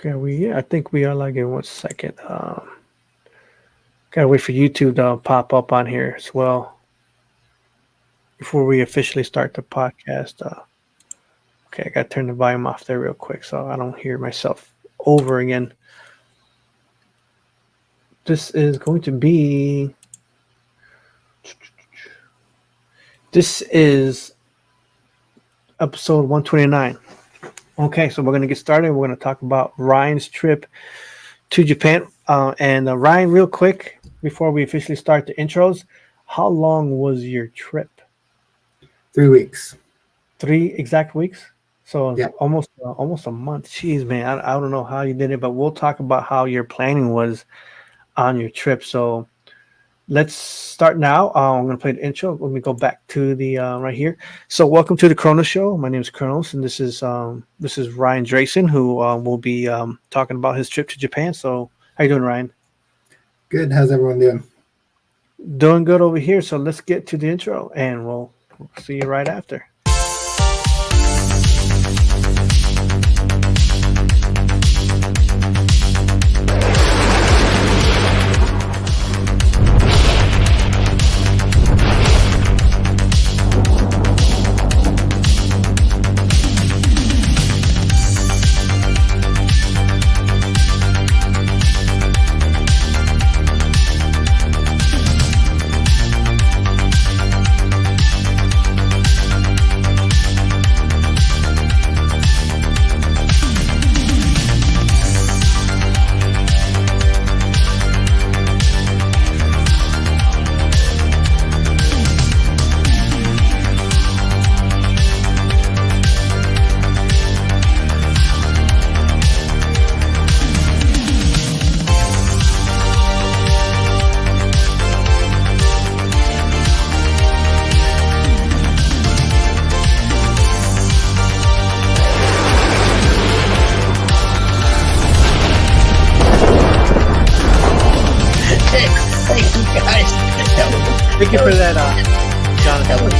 Okay, I think we are lagging. 1 second. Gotta wait for YouTube to pop up on here as well before we officially start the podcast. Okay, I gotta turn the volume off there real quick so I don't hear myself over again. This is going to be. This is episode 129. Okay, so we're gonna get started. We're gonna talk about Ryan's trip to Japan. Ryan, real quick, before we officially start the intros, how long was your trip? 3 weeks. 3 exact weeks. So Yeah. almost a month. Jeez, man, I don't know how you did it, but we'll talk about how your planning was on your trip. So let's start now. I'm going to play the intro. Let me go back to the right here. So welcome to the Chronoz Show. My name is Chronoz, and this is Ryan DRAYSON, who will be talking about his trip to Japan. So how you doing, Ryan? Good. How's everyone doing? Doing good over here. So let's get to the intro, and we'll see you right after. Thank you for that, Jonathan.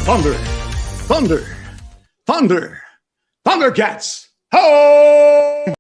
Thunder, thunder, thunder, Thundercats! Ho!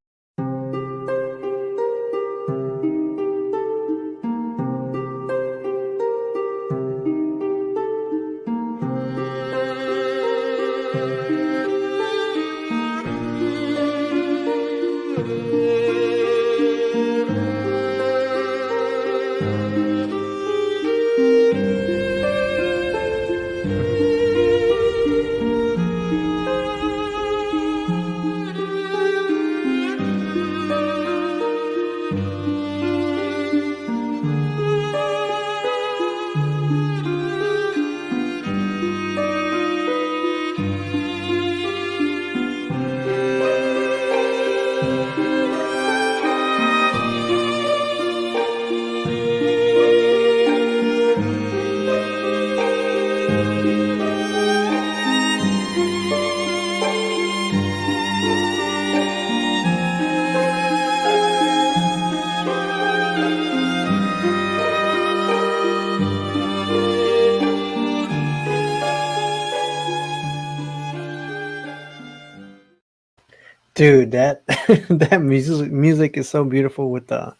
Dude, that that music is so beautiful with the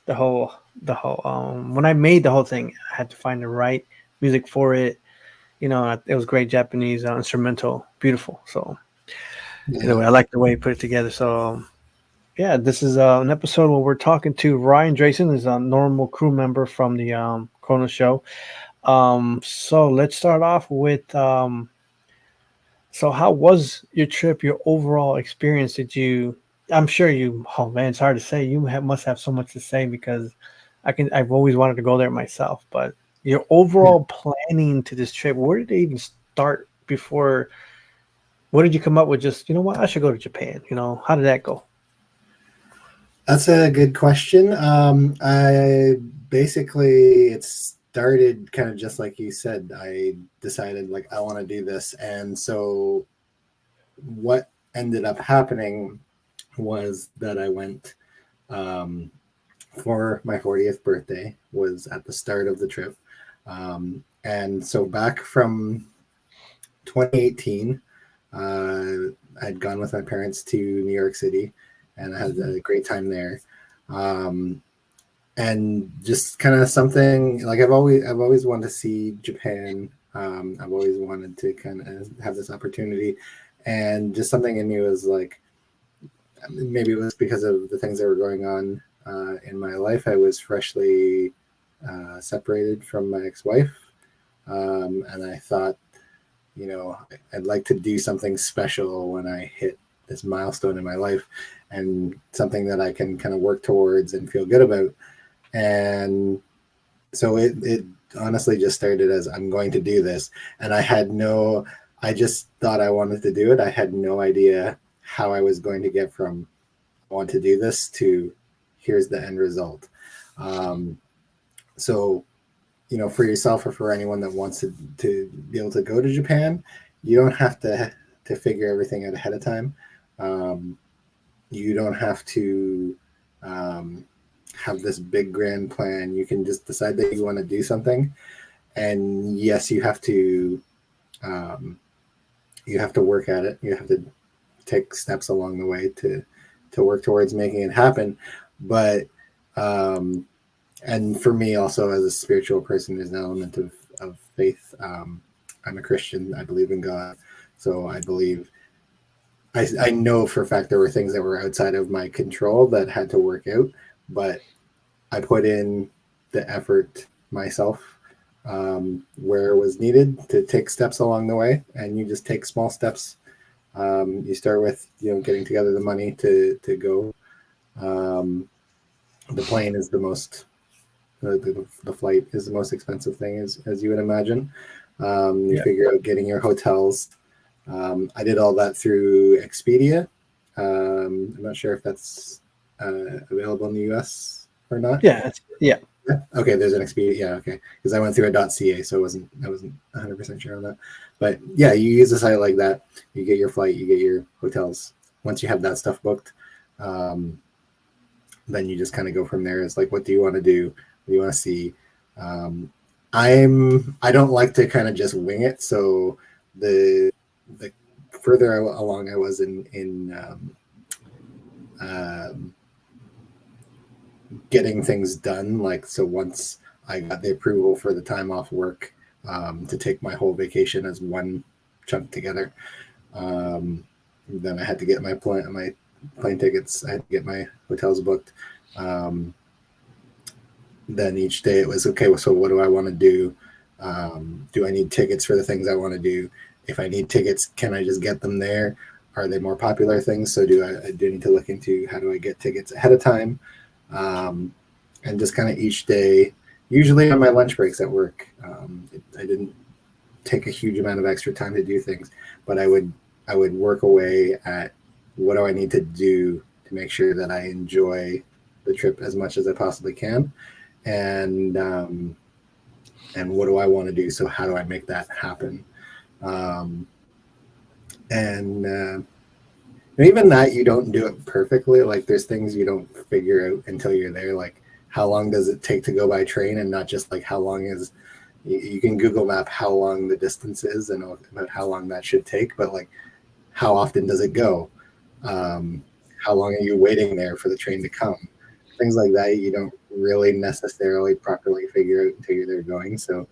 whole when I made the whole thing, I had to find the right music for it. You know, it was great Japanese instrumental, beautiful. So anyway, I like the way you put it together. So yeah, this is an episode where we're talking to Ryan DRAYSON, is a normal crew member from the Chronoz Show. So let's start off with so how was your trip, your overall experience? I'm sure you, oh man, it's hard to say. Must have so much to say because I've always wanted to go there myself, but your overall planning to this trip, where did it even start before? What did you come up with? Just, you know what, I should go to Japan. You know, how did that go? That's a good question. I basically, it started kind of just like you said. I decided like I want to do this, and so what ended up happening was that I went for my 40th birthday was at the start of the trip. And so back from 2018, I'd gone with my parents to New York City, and I had a great time there. And just kind of something like I've always wanted to see Japan. I've always wanted to kind of have this opportunity, and just something in me was like, maybe it was because of the things that were going on in my life. I was freshly separated from my ex-wife, and I thought, you know, I'd like to do something special when I hit this milestone in my life, and something that I can kind of work towards and feel good about. And so it honestly just started as I'm going to do this, and I just thought I wanted to do it. I had no idea how I was going to get from I want to do this to here's the end result. So, you know, for yourself or for anyone that wants to be able to go to Japan, you don't have to figure everything out ahead of time. You don't have to have this big grand plan. You can just decide that you want to do something, and yes, you have to work at it. You have to take steps along the way to work towards making it happen. But and for me also, as a spiritual person, there's an element of faith. I'm a Christian. I believe in God, so I believe. I know for a fact there were things that were outside of my control that had to work out, but I put in the effort myself where it was needed to take steps along the way, and you just take small steps. You start with, you know, getting together the money to go. The plane is the most, the flight is the most expensive thing, as you would imagine. You figure out getting your hotels. I did all that through Expedia. I'm not sure if that's available in the US or not. Yeah. Okay, there's an Expedia. Yeah, okay. Because I went through a .ca, so I wasn't 100% sure on that. But yeah, you use a site like that. You get your flight, you get your hotels. Once you have that stuff booked, then you just kind of go from there. It's like, what do you want to do? What do you want to see? I don't like to kind of just wing it. So the further along I was in getting things done, like, so once I got the approval for the time off work to take my whole vacation as one chunk together, then I had to get my plane tickets, I had to get my hotels booked. Then each day it was, okay, so what do I want to do? Do I need tickets for the things I want to do? If I need tickets, can I just get them there? Are they more popular things? So do I need to look into how do I get tickets ahead of time? And just kind of each day, usually on my lunch breaks at work, I didn't take a huge amount of extra time to do things, but I would work away at what do I need to do to make sure that I enjoy the trip as much as I possibly can, and what do I want to do? So how do I make that happen? And even that, you don't do it perfectly. Like, there's things you don't figure out until you're there. Like, how long does it take to go by train, and not just like how long is, you can Google map how long the distance is and about how long that should take, but like, how often does it go? How long are you waiting there for the train to come? Things like that you don't really necessarily properly figure out until you're there going. So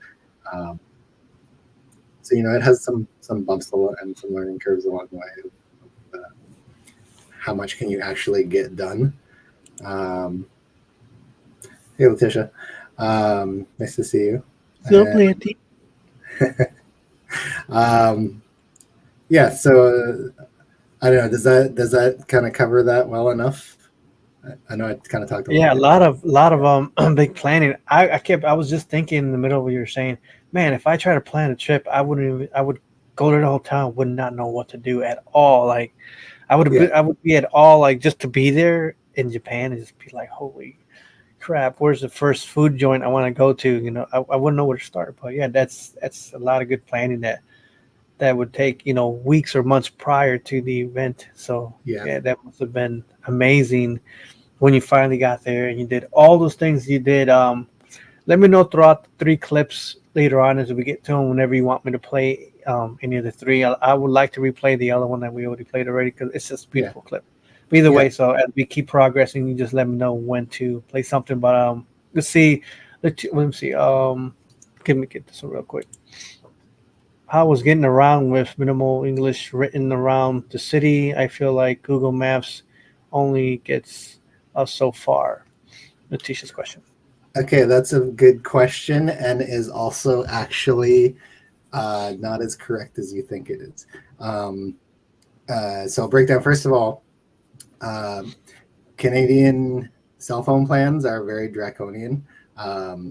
you know, it has some bumps and some learning curves along the way. How much can you actually get done? Hey, Letitia. Nice to see you. Plenty. Yeah, so I don't know. Does that kind of cover that well enough? I know I kind of talked about a lot of big planning. I was just thinking in the middle of what you were saying, man, if I try to plan a trip, I would go to the hotel, would not know what to do at all. Like, I would be at all, like, just to be there in Japan and just be like, holy crap, where's the first food joint I want to go to? You know, I wouldn't know where to start. But yeah, that's a lot of good planning that would take, you know, weeks or months prior to the event. So yeah, that must have been amazing. when you finally got there and you did all those things you did. Let me know throughout the 3 clips later on as we get to them. Whenever you want me to play any of the 3, I would like to replay the other one that we already played already because it's just a beautiful clip. But either way, so as we keep progressing, you just let me know when to play something. But let's see. Let me see. Let me get this one real quick. I was getting around with minimal English written around the city. I feel like Google Maps only gets us so far. Letitia's question. Okay, that's a good question and is also actually not as correct as you think it is. So breakdown, first of all, Canadian cell phone plans are very draconian. I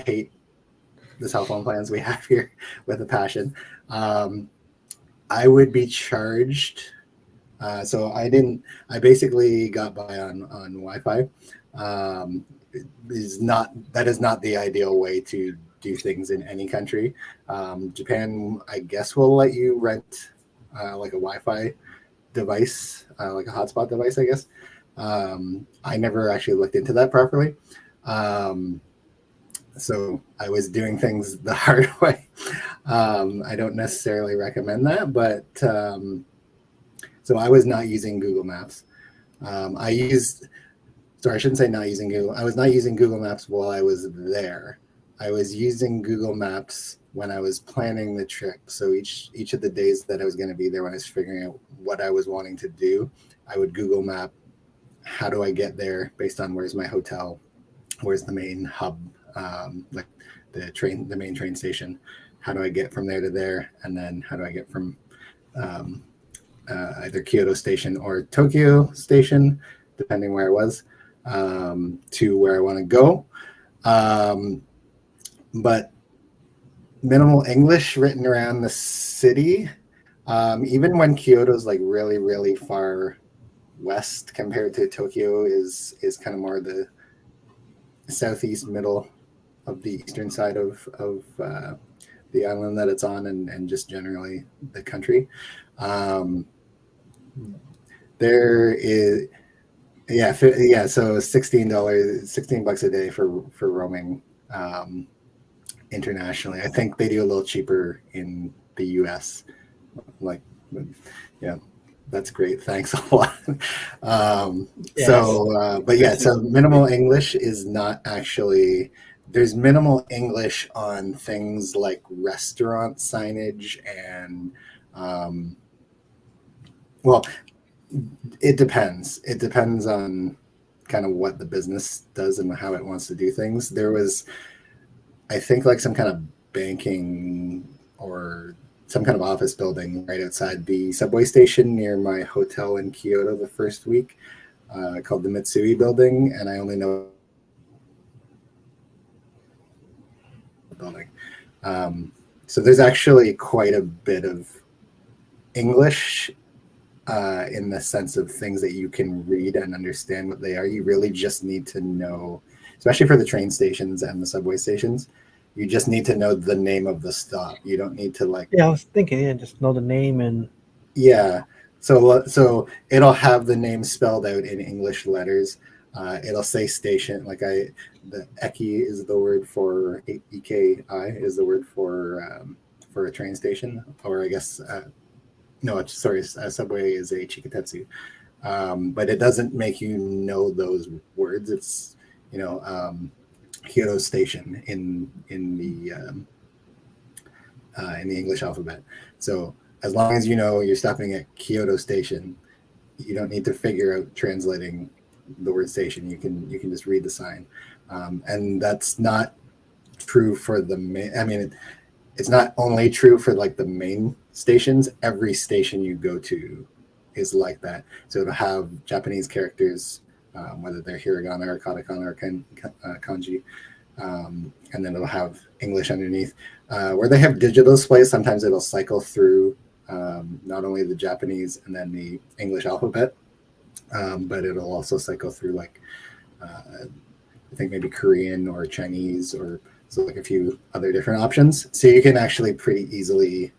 hate the cell phone plans we have here with a passion. I would be charged. So I basically got by on Wi-Fi. That is not the ideal way to do things in any country. Japan, I guess, will let you rent like a Wi-Fi device, like a hotspot device, I guess. I never actually looked into that properly. So I was doing things the hard way. I don't necessarily recommend that, but so I was not using Google Maps. I shouldn't say not using Google. I was not using Google Maps while I was there. I was using Google Maps when I was planning the trip. So each of the days that I was going to be there, when I was figuring out what I was wanting to do, I would Google Map, how do I get there based on where's my hotel, where's the main hub, like the main train station, how do I get from there to there, and then how do I get from either Kyoto Station or Tokyo Station, depending where I was, to where I want to go. But minimal English written around the city, even when Kyoto's like really, really far west compared to Tokyo, is kind of more the southeast middle of the eastern side of the island that it's on, and just generally the country. There is so $16 a day for roaming internationally. I think they do a little cheaper in the US. Like, yeah, that's great. Thanks a lot. So minimal English is not actually, there's minimal English on things like restaurant signage and, well, it depends. It depends on kind of what the business does and how it wants to do things. There was, I think, like some kind of banking or some kind of office building right outside the subway station near my hotel in Kyoto the first week, called the Mitsui building, and I only know the building. So there's actually quite a bit of English in the sense of things that you can read and understand what they are. You really just need to know, especially for the train stations and the subway stations, you just need to know the name of the stop. You don't need to like... Yeah, I was thinking, just know the name and... Yeah. So it'll have the name spelled out in English letters. It'll say station, like the eki is the word for, EKI is the word for a train station, or I guess... No, sorry, subway is a chikatetsu. But it doesn't make you know those words. It's, Kyoto Station in the English alphabet. So as long as you know you're stopping at Kyoto Station, you don't need to figure out translating the word station. You can just read the sign. And that's not true for the main... I mean, it's not only true for like the main stations. Every station you go to is like that. So it'll have Japanese characters, whether they're hiragana or katakana or kanji, and then it'll have English underneath. Where they have digital displays, sometimes it'll cycle through not only the Japanese and then the English alphabet, but it'll also cycle through like I think maybe Korean or Chinese, or so like a few other different options. So you can actually pretty easily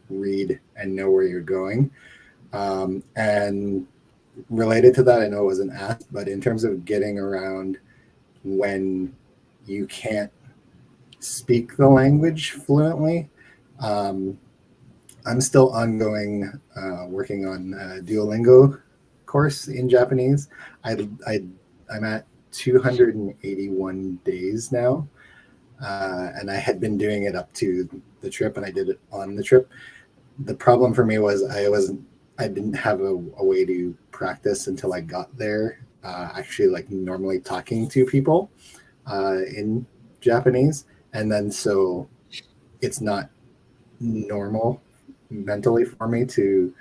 read and know where you're going. And related to that, I know it wasn't asked, but in terms of getting around when you can't speak the language fluently, I'm still ongoing working on a Duolingo course in Japanese. I'm at 281 days now, and I had been doing it up to the trip, and I did it on the trip. The problem for me was I didn't have a way to practice until I got there. Actually, like normally talking to people in Japanese, and then so it's not normal mentally for me to,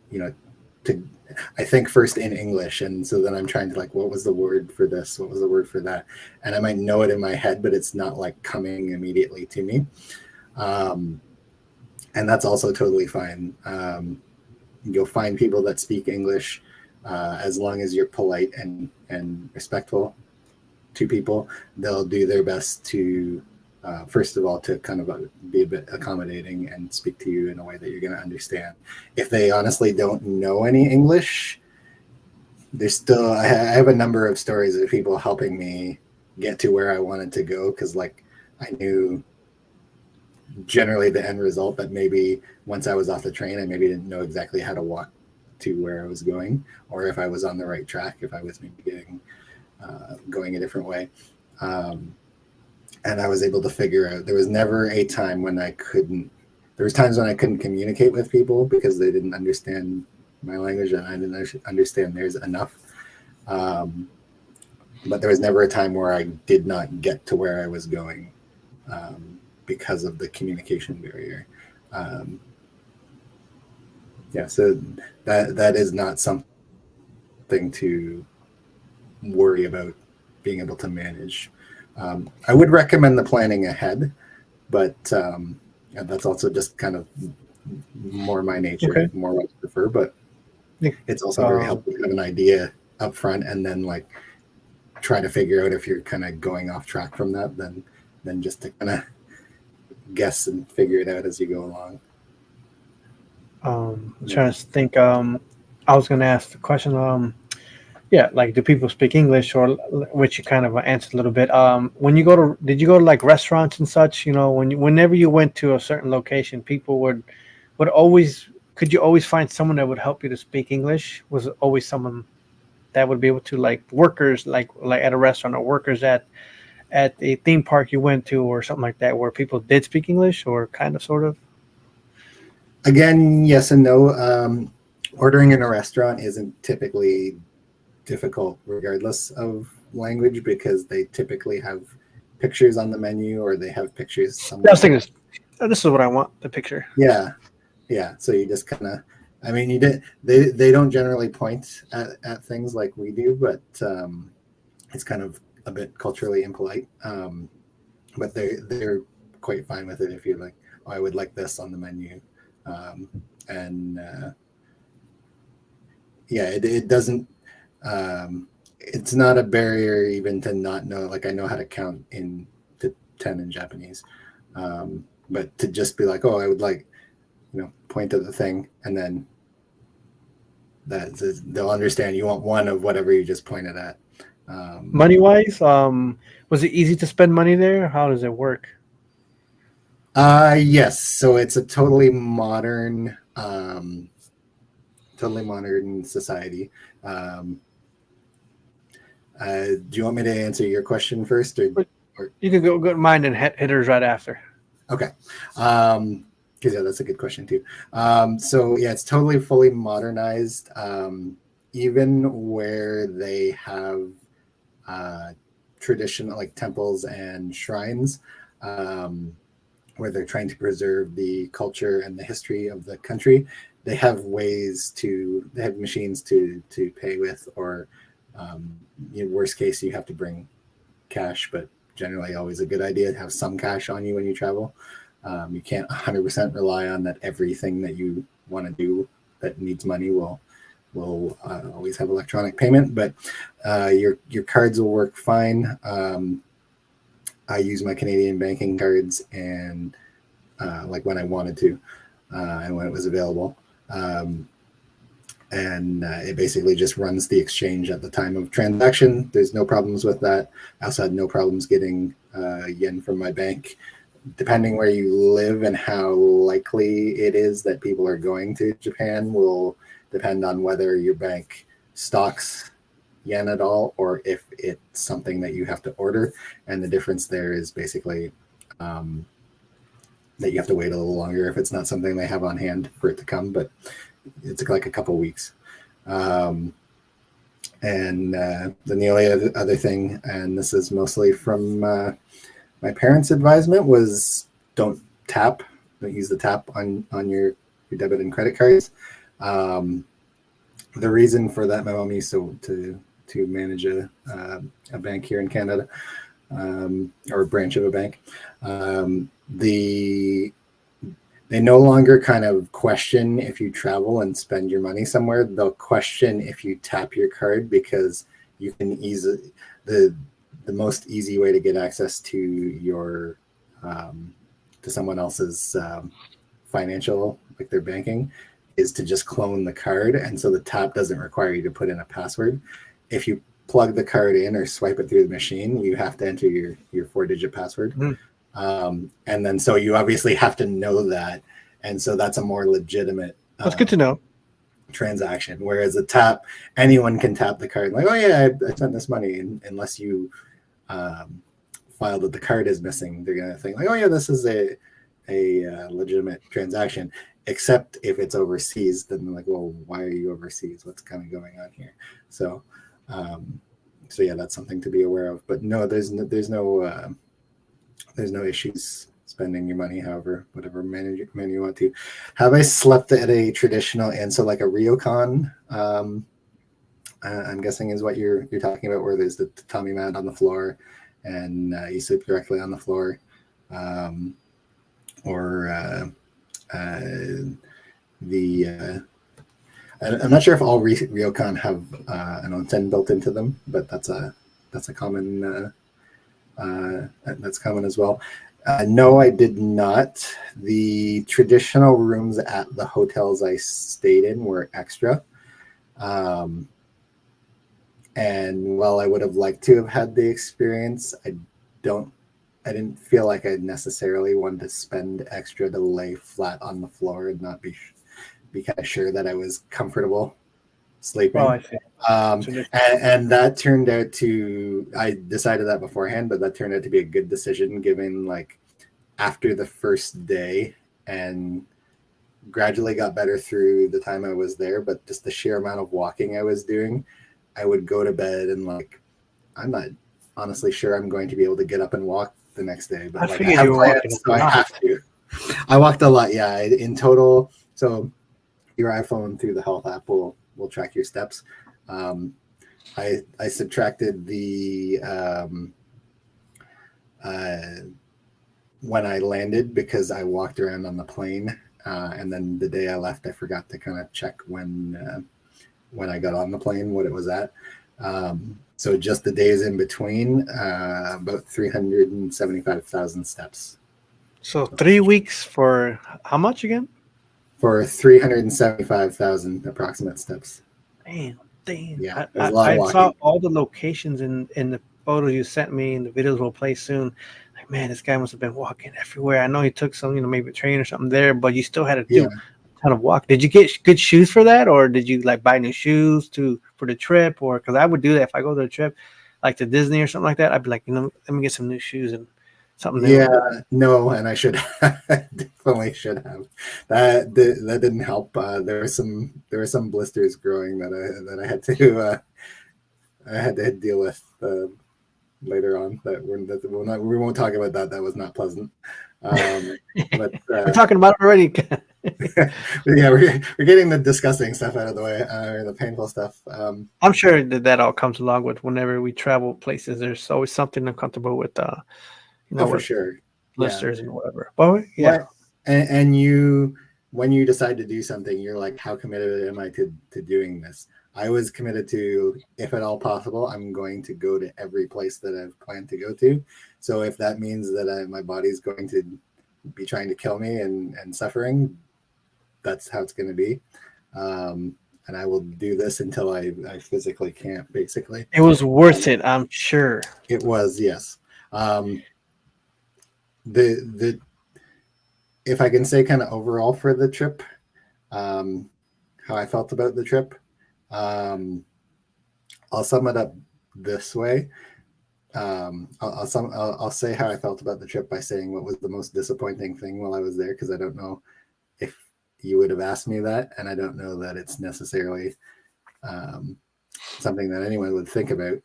you know, to I think first in English, and so then I'm trying to like, what was the word for this? What was the word for that? And I might know it in my head, but it's not like coming immediately to me. And that's also totally fine. You'll find people that speak English as long as you're polite and respectful to people. They'll do their best to, first of all, to kind of be a bit accommodating and speak to you in a way that you're going to understand. If they honestly don't know any English, there's still, I have a number of stories of people helping me get to where I wanted to go, because like I knew generally the end result, but maybe once I was off the train, I maybe didn't know exactly how to walk to where I was going, or if I was on the right track, if I was maybe going a different way. And I was able to figure out, there was never a time when there was times when I couldn't communicate with people because they didn't understand my language and I didn't understand theirs enough. But there was never a time where I did not get to where I was going because of the communication barrier. So that is not something to worry about being able to manage. I would recommend the planning ahead, but that's also just kind of more my nature, more what I prefer. But it's also very helpful to have an idea up front and then like try to figure out if you're kind of going off track from that, then just to kind of guess and figure it out as you go along. I'm trying to think. I was going to ask the question. Like, do people speak English, or which you kind of answered a little bit. When you did you go to like restaurants and such? You know, whenever you went to a certain location, people would always. Could you always find someone that would help you to speak English? Was it always someone that would be able to, like workers, like at a restaurant, or workers at a theme park you went to, or something like that, where people did speak English, or kind of, sort of? Again, yes and no. Ordering in a restaurant isn't typically difficult regardless of language, because they typically have pictures on the menu, or they have pictures somewhere. This is what I want, the picture. Yeah. So you just kind of, I mean, they don't generally point at things like we do, but it's kind of a bit culturally impolite. But they're quite fine with it if you're like, oh, I would like this on the menu. It doesn't, it's not a barrier even to not know, like I know how to count to 10 in Japanese. But to just be like, oh, I would like, point at the thing, and then they'll understand you want one of whatever you just pointed at. Money wise, was it easy to spend money there? How does it work? Yes. So it's a totally modern society. Do you want me to answer your question first, or you can go mine and hit hers right after? Okay. Because that's a good question too. So yeah, it's totally fully modernized. Even where they have traditional like temples and shrines, where they're trying to preserve the culture and the history of the country, they have machines to pay with, or in worst case, you have to bring cash, but generally always a good idea to have some cash on you when you travel. You can't 100% rely on that everything that you want to do that needs money will always have electronic payment, but your cards will work fine. I use my Canadian banking cards, and like when I wanted to, and when it was available. and it basically just runs the exchange at the time of transaction. There's no problems with that. I also had no problems getting yen from my bank. Depending where you live and how likely it is that people are going to Japan will depend on whether your bank stocks yen at all or if it's something that you have to order. And the difference there is basically that you have to wait a little longer if it's not something they have on hand for it to come, but it's like a couple weeks. And then the only other thing, and this is mostly from my parents' advisement, was don't use the tap on your debit and credit cards. The reason for that, my mom used to manage a bank here in Canada, or a branch of a bank. They no longer kind of question if you travel and spend your money somewhere. They'll question if you tap your card, because you can easily the most easy way to get access to your to someone else's financial, like their banking, is to just clone the card, and so the tap doesn't require you to put in a password. If you plug the card in or swipe it through the machine, you have to enter your 4-digit password. And then so you obviously have to know that, and so that's a more legitimate that's good to know transaction. Whereas a tap, anyone can tap the card like, oh yeah, I spent this money, and unless you file that the card is missing, they're gonna think like, oh yeah, this is a legitimate transaction. Except if it's overseas, then they're like, well, why are you overseas? What's kind of going on here? So yeah, that's something to be aware of. But no, there's no issues spending your money whatever manner you want to. Have I slept at a traditional inn, so like a ryokan? I'm guessing is what you're talking about, where there's the tatami mat on the floor and you sleep directly on the floor, I'm not sure if all ryokan have an onsen built into them, but that's a common that's common as well. No, I did not. The traditional rooms at the hotels I stayed in were extra. And while I would have liked to have had the experience, I didn't feel like I necessarily wanted to spend extra to lay flat on the floor and not be kind of sure that I was comfortable sleeping. Oh, I see. And that turned out I decided that beforehand, but that turned out to be a good decision, given like after the first day, and gradually got better through the time I was there. But just the sheer amount of walking I was doing, I would go to bed and like, I'm not honestly sure I'm going to be able to get up and walk the next day, but I have plans, so I have to. I walked a lot, yeah. In total, so your iPhone through the health app will track your steps. I subtracted the when I landed, because I walked around on the plane, and then the day I left, I forgot to kind of check when I got on the plane what it was at. So just the days in between, about 375,000 steps. So 3 weeks for how much again? For 375,000 approximate steps. Damn. Yeah, I saw all the locations in the photos you sent me, and the videos will play soon. Like, man, this guy must have been walking everywhere. I know he took some, maybe a train or something there, but you still had to do a ton of walk. Did you get good shoes for that, or did you like buy new shoes for the trip? Or because I would do that if I go to a trip, like to Disney or something like that, I'd be like, let me get some new shoes and something new. Yeah, no, and I should definitely should have. That didn't help. There were some blisters growing that I had to deal with later on. We won't talk about that. That was not pleasant. But we're talking about it already. Yeah, we're getting the disgusting stuff out of the way, or the painful stuff. I'm sure that all comes along with whenever we travel places. There's always something uncomfortable with. For sure, blisters and whatever. But yeah, and you, when you decide to do something, you're like, how committed am I to doing this? I was committed to, if at all possible, I'm going to go to every place that I've planned to go to. So if that means that my body's going to be trying to kill me and suffering, that's how it's going to be. and I will do this until I physically can't. Basically, It was worth it, I'm sure. it was, yes. The if I can say kind of overall for the trip, how I felt about the trip, I'll sum it up this way. I'll say how I felt about the trip by saying what was the most disappointing thing while I was there, because I don't know if you would have asked me that, and I don't know that it's necessarily something that anyone would think about,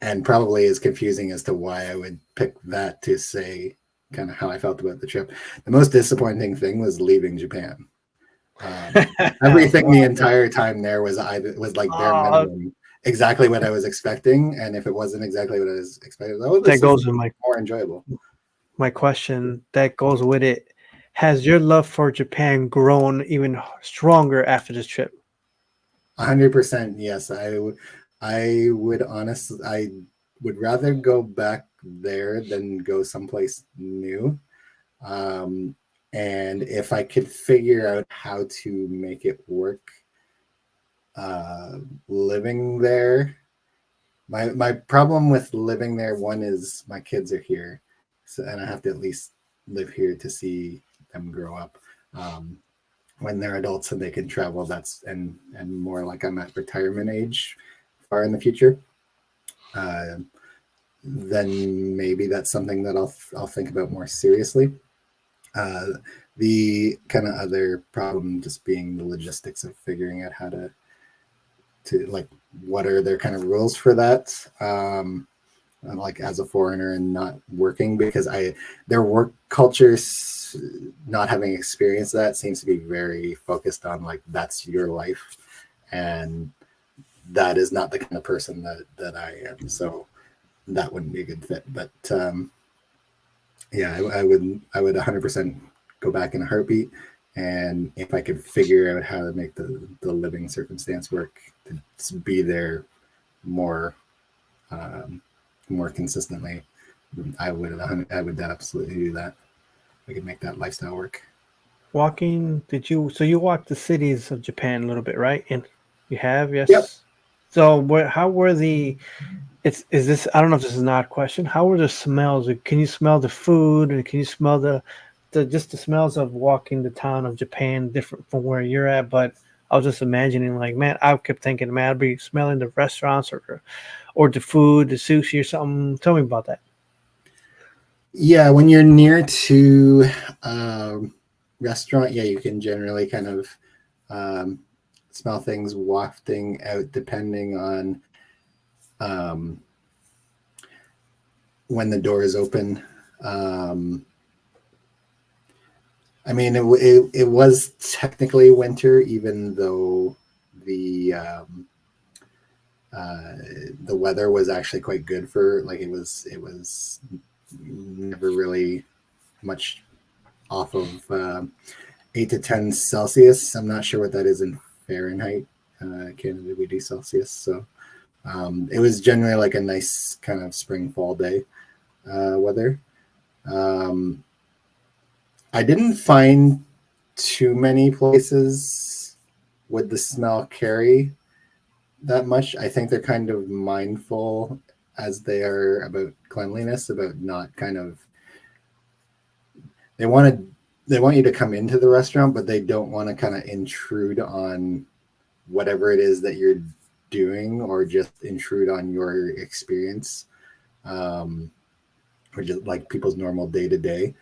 and probably is confusing as to why I would pick that to say kind of how I felt about the trip. The most disappointing thing was leaving Japan. Everything the entire time there was like bare minimum, exactly what I was expecting, and if it wasn't exactly what I was expecting, that goes with more enjoyable. My question that goes with it: has your love for Japan grown even stronger after this trip? 100%, yes. I would rather go back there than go someplace new. And if I could figure out how to make it work, living there, my problem with living there, one is my kids are here, and I have to at least live here to see them grow up. When they're adults and they can travel, that's and more like I'm at retirement age far in the future, then maybe that's something that I'll think about more seriously. The kind of other problem just being the logistics of figuring out how to like what are their kind of rules for that, like as a foreigner and not working, because their work cultures, not having experienced that, seems to be very focused on like that's your life, and that is not the kind of person that I am, so that wouldn't be a good fit. But yeah, I would 100% go back in a heartbeat, and if I could figure out how to make the living circumstance work to be there more consistently, I would absolutely do that. I could make that lifestyle work. So you walked the cities of Japan a little bit, right? And you have, yes. Yep. So how were is this, I don't know if this is an odd question. How were the smells? Can you smell the food, and can you smell the smells of walking the town of Japan different from where you're at? But I was just imagining, like, man, I kept thinking, man, I'd be smelling the restaurants or the food, the sushi or something. Tell me about that. Yeah, when you're near to restaurant, yeah, you can generally kind of smell things wafting out depending on when the door is open. I mean, it was technically winter, even though the weather was actually quite good for, like, it was never really much off of 8 to 10 Celsius. I'm not sure what that is in Fahrenheit. Canada, we do Celsius, so it was generally like a nice kind of spring fall day weather. I didn't find too many places would the smell carry that much. I think they're kind of mindful as they are about cleanliness, about not kind of, they want you to come into the restaurant, but they don't want to kind of intrude on whatever it is that you're doing, or just intrude on your experience, or just like people's normal day to day.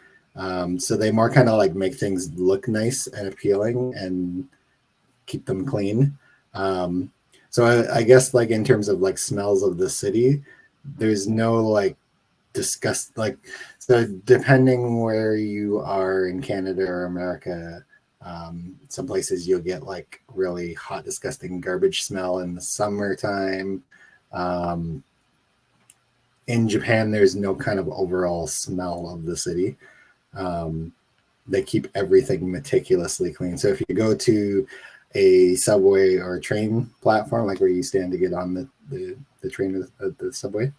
So they more kind of like make things look nice and appealing and keep them clean. So I guess, like, in terms of like smells of the city, there's no like disgust, like, so depending where you are in Canada or America, some places you'll get like really hot, disgusting garbage smell in the summertime. In Japan, there's no kind of overall smell of the city. They keep everything meticulously clean. So if you go to a subway or a train platform, like where you stand to get on the train or the subway,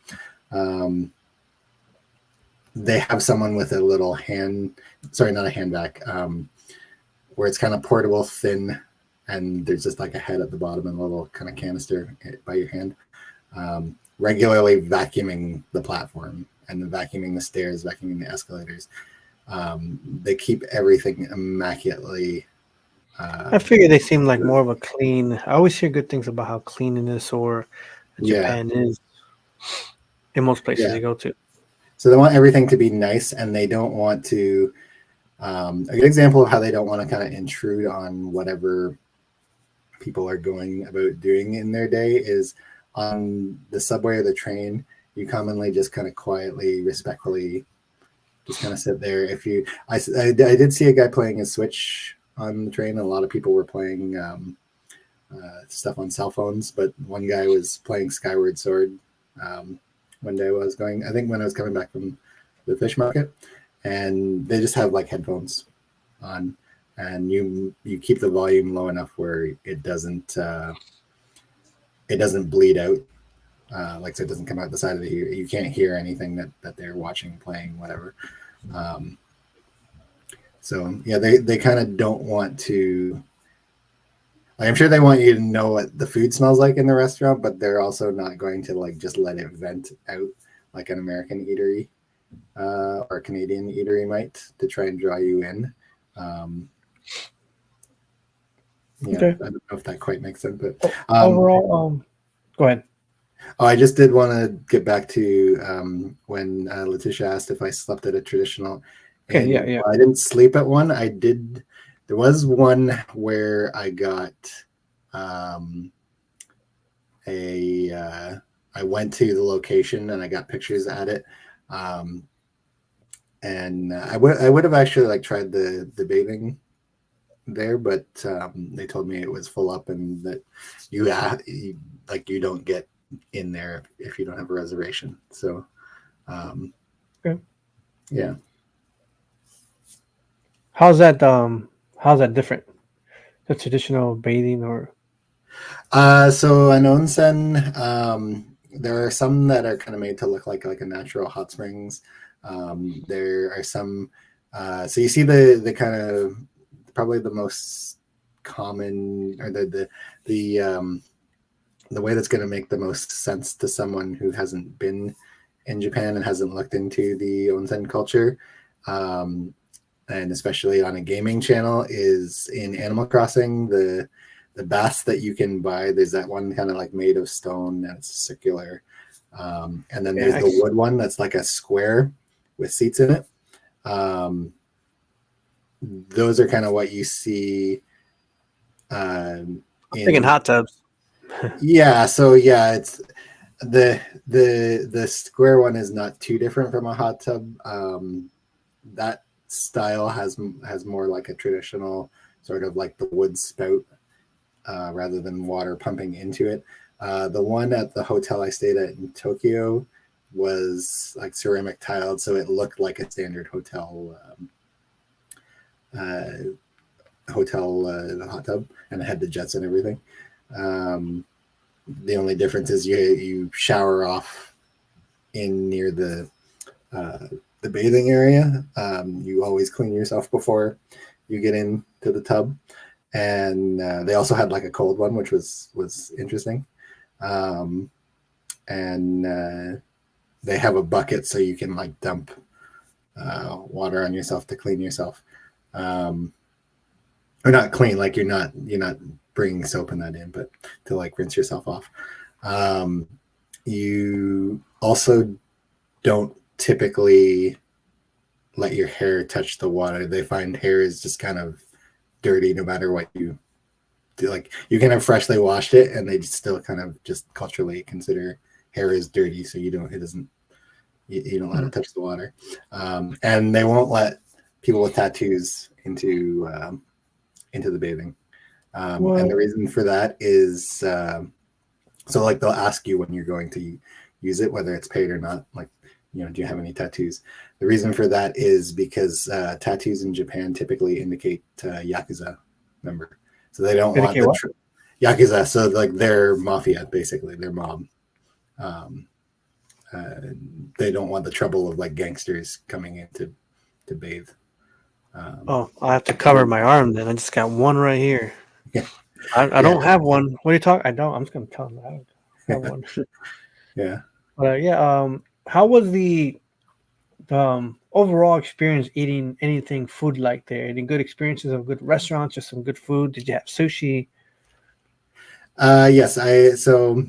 they have someone with a little not a hand vac, where it's kind of portable, thin and there's just like a head at the bottom and a little kind of canister by your hand. Regularly vacuuming the platform and then vacuuming the stairs, vacuuming the escalators. They keep everything immaculately. I figure they seem like more of a clean. I always hear good things about how cleanliness or Japan is in most places you go to. So they want everything to be nice, and they don't want to. A good example of how they don't want to kind of intrude on whatever people are going about doing in their day is on the subway or the train. You commonly just kind of quietly, respectfully, just kind of sit there. If you, I did see a guy playing a Switch on the train. A lot of people were playing stuff on cell phones, but one guy was playing Skyward Sword. One day I was going, I think when I was coming back from the fish market, and they just have like headphones on, and you keep the volume low enough where it doesn't bleed out, like so it doesn't come out the side of the ear. You can't hear anything that they're watching, playing, whatever. So yeah, they kind of don't want to. Like, I'm sure they want you to know what the food smells like in the restaurant, but they're also not going to like just let it vent out like an American eatery or a Canadian eatery might to try and draw you in. Okay. I don't know if that quite makes sense, but overall, go ahead. Oh, I just did want to get back to when Letitia asked if I slept at a traditional. Okay, yeah. I didn't sleep at one. I did. There was one where I got I went to the location and I got pictures at it. And I would have actually like tried the bathing there, but they told me it was full up and that you don't get in there if you don't have a reservation. So yeah. How's that different? The traditional bathing or so an onsen, there are some that are kind of made to look like a natural hot springs. There are some so you see the kind of probably the most common or the way that's going to make the most sense to someone who hasn't been in Japan and hasn't looked into the onsen culture, and especially on a gaming channel, is in Animal Crossing. The baths that you can buy, there's that one kind of like made of stone and it's circular, and then there's the wood one that's like a square with seats in it. Those are kind of what you see. I'm thinking hot tubs. Yeah, so yeah, it's the square one is not too different from a hot tub. That style has more like a traditional sort of like the wood spout rather than water pumping into it. The one at the hotel I stayed at in Tokyo was like ceramic tiled, so it looked like a standard hotel hot tub, and it had the jets and everything. The only difference is you shower off in near the bathing area. You always clean yourself before you get into the tub, and they also had like a cold one, which was interesting. And they have a bucket so you can like dump water on yourself to clean yourself, or not clean, like you're not bringing soap and that in, but to like rinse yourself off. You also don't typically let your hair touch the water. They find hair is just kind of dirty no matter what you do. Like you can have freshly washed it and they still kind of just culturally consider hair is dirty, so you don't let it touch the water. And they won't let people with tattoos into the bathing. And the reason for that is so like they'll ask you when you're going to use it whether it's paid or not, like, do you have any tattoos? The reason for that is because tattoos in Japan typically indicate Yakuza member. So they don't want the Yakuza, so like they're mafia, basically, they're mob. They don't want the trouble of like gangsters coming in to bathe. I have to cover my arm then. I just got one right here. Yeah. I don't have one. What are you talking? I don't. I'm just gonna tell them I don't have one. Yeah. But how was the overall experience eating anything food like there? Any good experiences of good restaurants, just some good food? Did you have sushi? Yes, so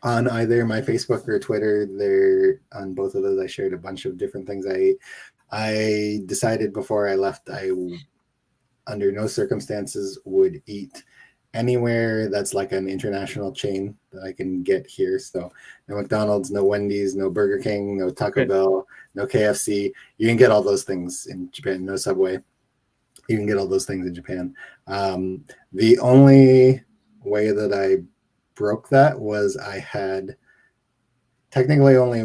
on either my Facebook or Twitter, there on both of those, I shared a bunch of different things I ate. I decided before I left, I under no circumstances would eat anywhere that's like an international chain that I can get here. So no McDonald's, no Wendy's, no Burger King, no Taco Bell, no KFC. You can get all those things in Japan. No Subway. You can get all those things in Japan. The only way that I broke that was I had technically only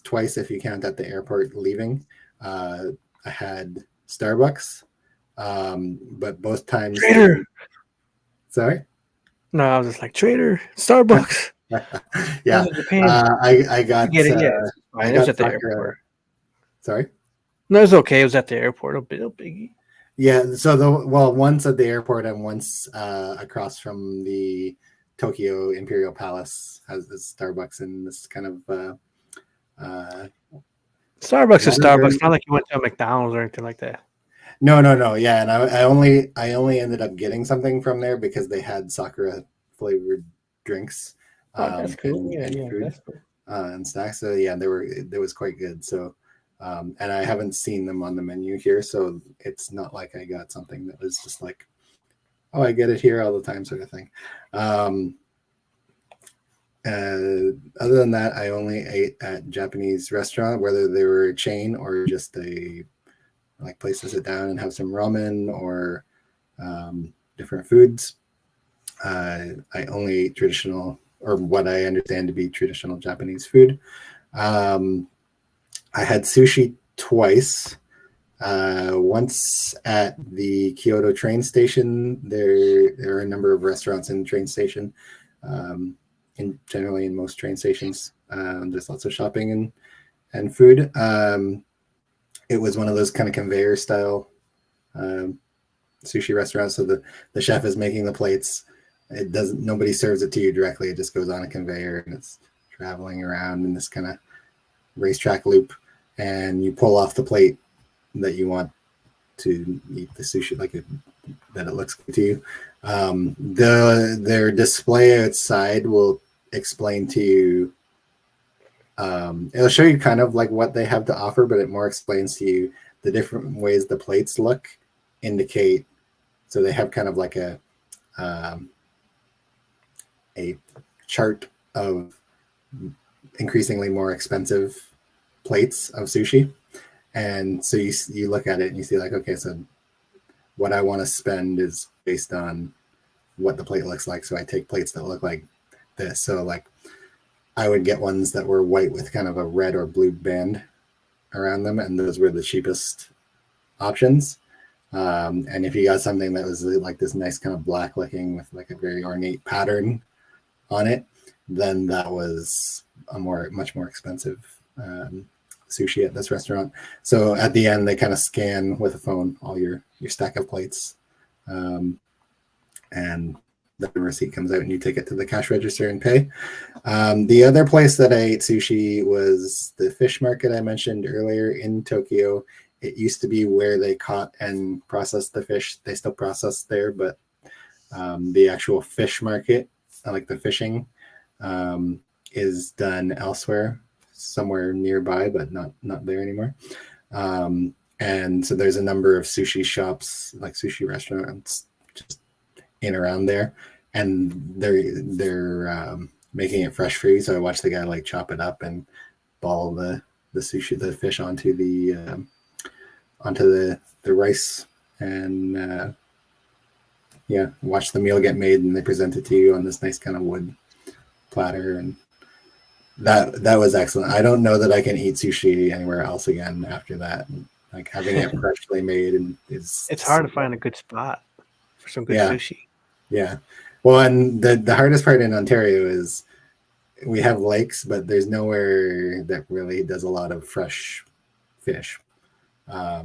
twice if you count at the airport leaving. I had Starbucks, but both times. Trader. Sorry? No, I was just like Trader, Starbucks. Yeah, I got. Get it? Yeah, I it was got at the Sakura. airport. Sorry. No, it's okay. It was at the airport. A biggie. Yeah. So once at the airport and once across from the Tokyo Imperial Palace has this Starbucks and this kind of. Starbucks is Starbucks. Not like you went to a McDonald's or anything like that. No. Yeah, and I only ended up getting something from there because they had Sakura flavored drinks. That's cool. And food, that's cool. And snacks. So yeah, they was quite good. So, and I haven't seen them on the menu here, so it's not like I got something that was just like, oh, I get it here all the time, sort of thing. Other than that, I only ate at Japanese restaurant, whether they were a chain or just a like place to sit down and have some ramen or different foods. I only ate traditional, or what I understand to be traditional Japanese food. I had sushi twice. Once at the Kyoto train station. There are a number of restaurants in the train station, and generally in most train stations. There's lots of shopping and food. It was one of those kind of conveyor style sushi restaurants. So the chef is making the plates. Nobody serves it to you directly. It just goes on a conveyor and it's traveling around in this kind of racetrack loop. And you pull off the plate that you want to eat the sushi, that it looks good to you. Their display outside will explain to you. It'll show you kind of like what they have to offer, but it more explains to you the different ways the plates look indicate. So they have kind of like a chart of increasingly more expensive plates of sushi. And so you look at it and you see like, okay, so what I want to spend is based on what the plate looks like. So I take plates that look like this. So like I would get ones that were white with kind of a red or blue band around them. And those were the cheapest options. And if you got something that was like this nice kind of black looking with like a very ornate pattern on it, then that was a much more expensive sushi at this restaurant. So at the end, they kind of scan with a phone all your stack of plates, and the receipt comes out and you take it to the cash register and pay. The other place that I ate sushi was the fish market I mentioned earlier in Tokyo. It used to be where they caught and processed the fish. They still process there, but the actual fish market, like the fishing, is done elsewhere, somewhere nearby, but not there anymore. And so there's a number of sushi shops, like sushi restaurants, just in around there, and they're making it fresh for you. So I watched the guy like chop it up and ball the fish onto the rice, and watch the meal get made, and they present it to you on this nice kind of wood platter, and that was excellent. I don't know that I can eat sushi anywhere else again after that. Like having it freshly made it's hard to find a good spot for some good sushi. Yeah. Well, and the hardest part in Ontario is we have lakes, but there's nowhere that really does a lot of fresh fish. So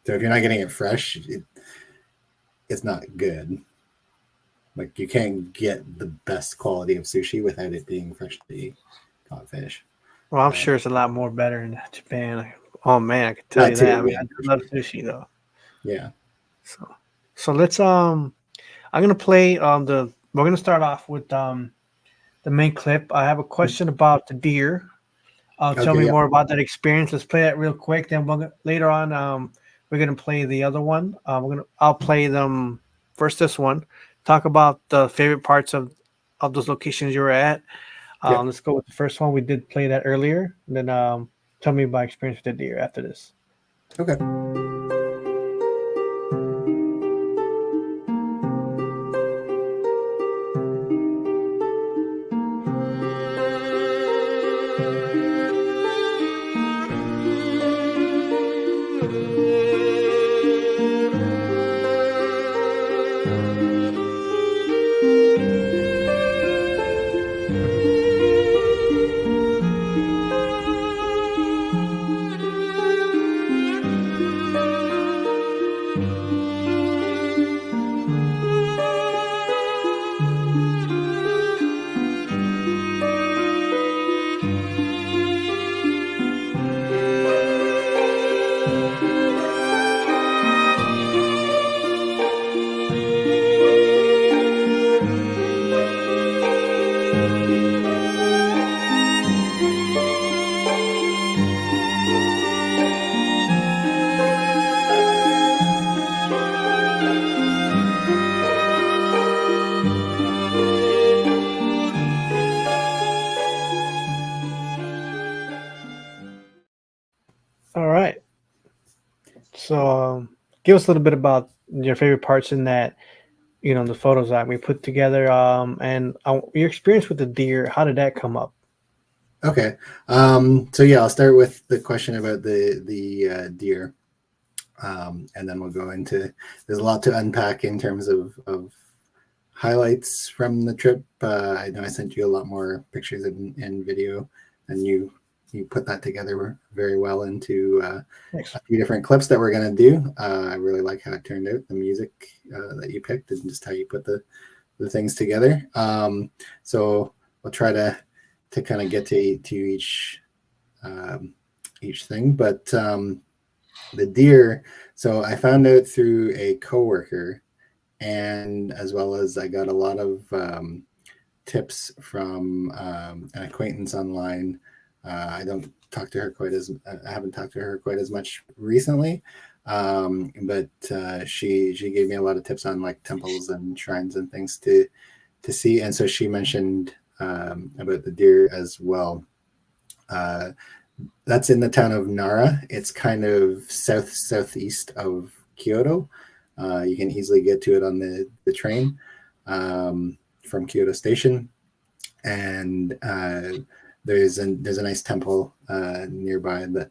if you're not getting it fresh, it's not good. Like, you can't get the best quality of sushi without it being freshly caught fish. Well, I'm sure it's a lot more better in Japan. Oh man, I can tell That you that. too, I mean, yeah, I do for love sure. sushi though. Yeah. So let's I'm gonna play the we're gonna start off with the main clip. I have a question about the deer. Tell Okay. me Yeah. more about that experience. Let's play that real quick. Then later on, we're gonna play the other one. I'll play them first. This one. Talk about the favorite parts of those locations you were at. Yeah. Let's go with the first one. We did play that earlier. And then tell me about experience with the deer after this. Okay. All right. So give us a little bit about your favorite parts in that. The photos that we put together. And your experience with the deer. How did that come up? Okay. So yeah, I'll start with the question about the deer, and then we'll go into. There's a lot to unpack in terms of highlights from the trip. I know I sent you a lot more pictures and video, and you put that together very well into a few different clips that we're going to do. I really like how it turned out, the music that you picked, and just how you put the things together. So we'll try to kind of get to each thing, but the deer. So I found out through a coworker, and as well as I got a lot of tips from an acquaintance online. I don't talk to her I haven't talked to her quite as much recently, but she gave me a lot of tips on like temples and shrines and things to see. And so she mentioned about the deer as well. That's in the town of Nara. It's kind of southeast of Kyoto. You can easily get to it on the train from Kyoto Station, and there's a nice temple nearby that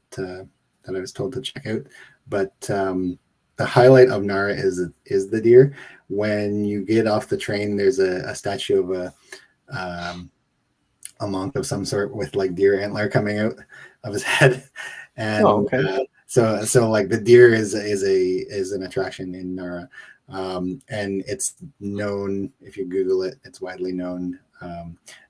I was told to check out. But the highlight of Nara is the deer. When you get off the train, there's a statue of a monk of some sort with like deer antler coming out of his head, and so like the deer is an attraction in Nara, and it's known, if you Google it, it's widely known.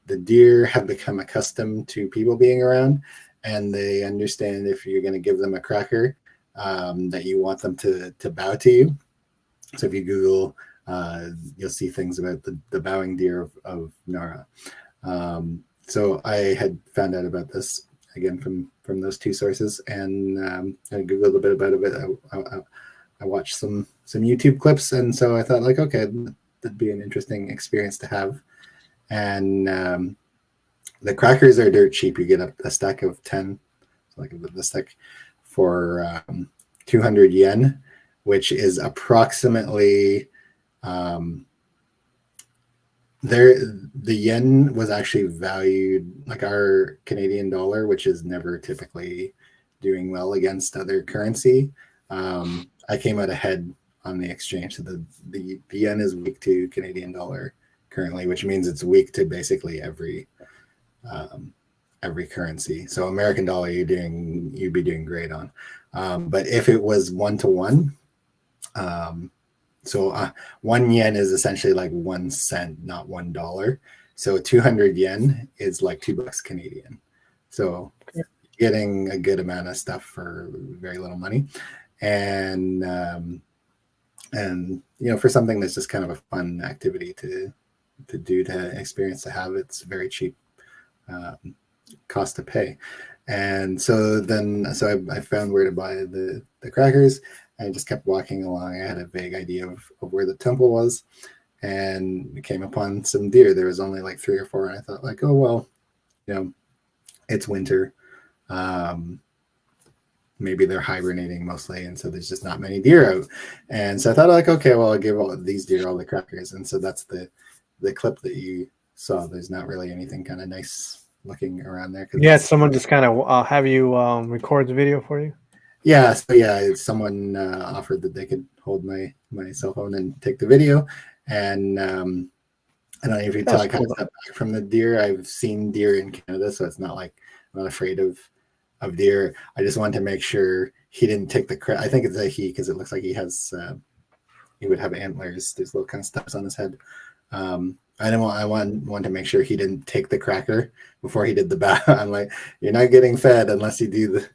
The deer have become accustomed to people being around, and they understand if you're going to give them a cracker, that you want them to bow to you. So if you Google, you'll see things about the bowing deer of Nara. So I had found out about this again from those two sources, and I Googled a bit about it. I watched some YouTube clips, and so I thought, like, okay, that'd be an interesting experience to have. And the crackers are dirt cheap. You get a stack of 10, like the stack, for 200 yen, which is approximately the yen was actually valued like our Canadian dollar, which is never typically doing well against other currency. I came out ahead on the exchange. So the yen is weak to Canadian dollar currently, which means it's weak to basically every currency. So American dollar, you'd be doing great on. But if it was 1-to-1, So 1 yen is essentially like 1 cent, not $1. So 200 yen is like $2 Canadian. So getting a good amount of stuff for very little money, and for something that's just kind of a fun activity to do, to experience, to have. It's very cheap cost to pay. And so I found where to buy the crackers. I just kept walking along. I had a vague idea of where the temple was, and came upon some deer. There was only like 3 or 4, and I thought like, oh well, it's winter. Maybe they're hibernating mostly, and so there's just not many deer out. And so I thought like, okay, well, I'll give all these deer all the crackers. And so that's the clip that you saw. There's not really anything kind of nice looking around there. Yeah, someone just kind of have you record the video for you. Yeah, so someone offered that they could hold my cell phone and take the video. And I don't know if you tell, I kind of stepped back from the deer. I've seen deer in Canada, so it's not like I'm not afraid of deer. I just wanted to make sure he didn't take the I think it's a he, because it looks like he has he would have antlers. There's little kind of steps on his head. I want to make sure he didn't take the cracker before he did the bow. I'm like, you're not getting fed unless you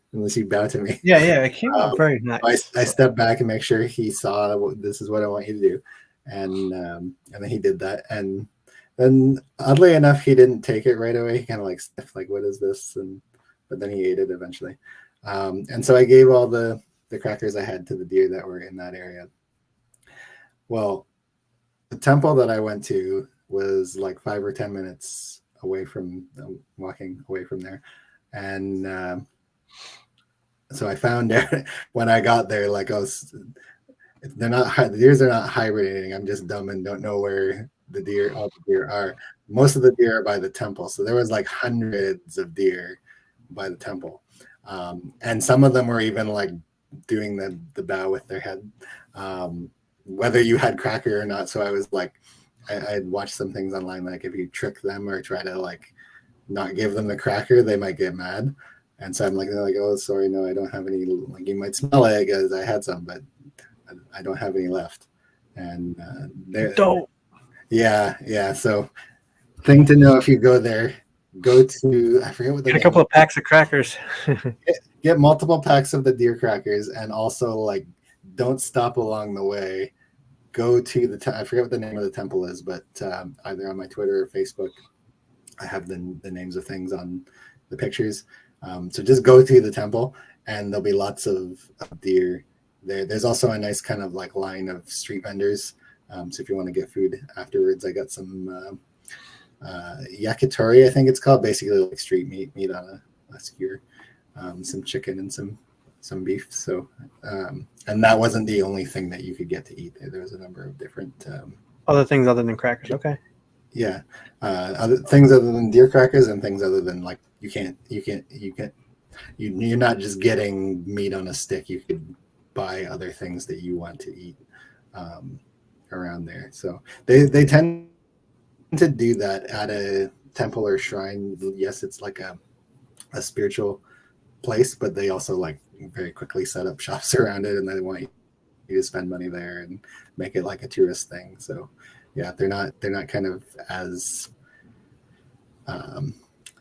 bow to me. Yeah, it came out very nice. I stepped back and make sure he saw this is what I want you to do, and then he did that. And then oddly enough, he didn't take it right away. He kind of like sniffed, like, what is this? But then he ate it eventually. And so I gave all the crackers I had to the deer that were in that area. Well, the temple that I went to was like 5 or 10 minutes away from walking away from there. And so I found out when I got there, like, the deers are not hibernating. I'm just dumb and don't know where all the deer are. Most of the deer are by the temple. So there was like hundreds of deer by the temple. And some of them were even like doing the bow with their head, whether you had cracker or not. So I was like, I had watched some things online, like if you trick them or try to like not give them the cracker, they might get mad. And so they're like, oh, sorry, no, I don't have any. Like, you might smell it because I had some, but I don't have any left. And yeah. So thing to know, if you go there, go to, I forget what the get a couple of packs of crackers. get multiple packs of the deer crackers, and also like don't stop along the way. Go to I forget what the name of the temple is, but either on my Twitter or Facebook, I have the names of things on the pictures. So just go to the temple, and there'll be lots of deer there. There's also a nice kind of like line of street vendors. So if you want to get food afterwards, I got some yakitori, I think it's called, basically like street meat on a skewer, some chicken and some beef. So and that wasn't the only thing that you could get to eat there. There was a number of different other things other than crackers. Okay. Yeah, other things other than deer crackers, and things other than like you're not just getting meat on a stick. You could buy other things that you want to eat around there. So they tend to do that at a temple or shrine. Yes, it's like a spiritual place, but they also like very quickly set up shops around it, and they want you to spend money there and make it like a tourist thing. So yeah, they're not kind of as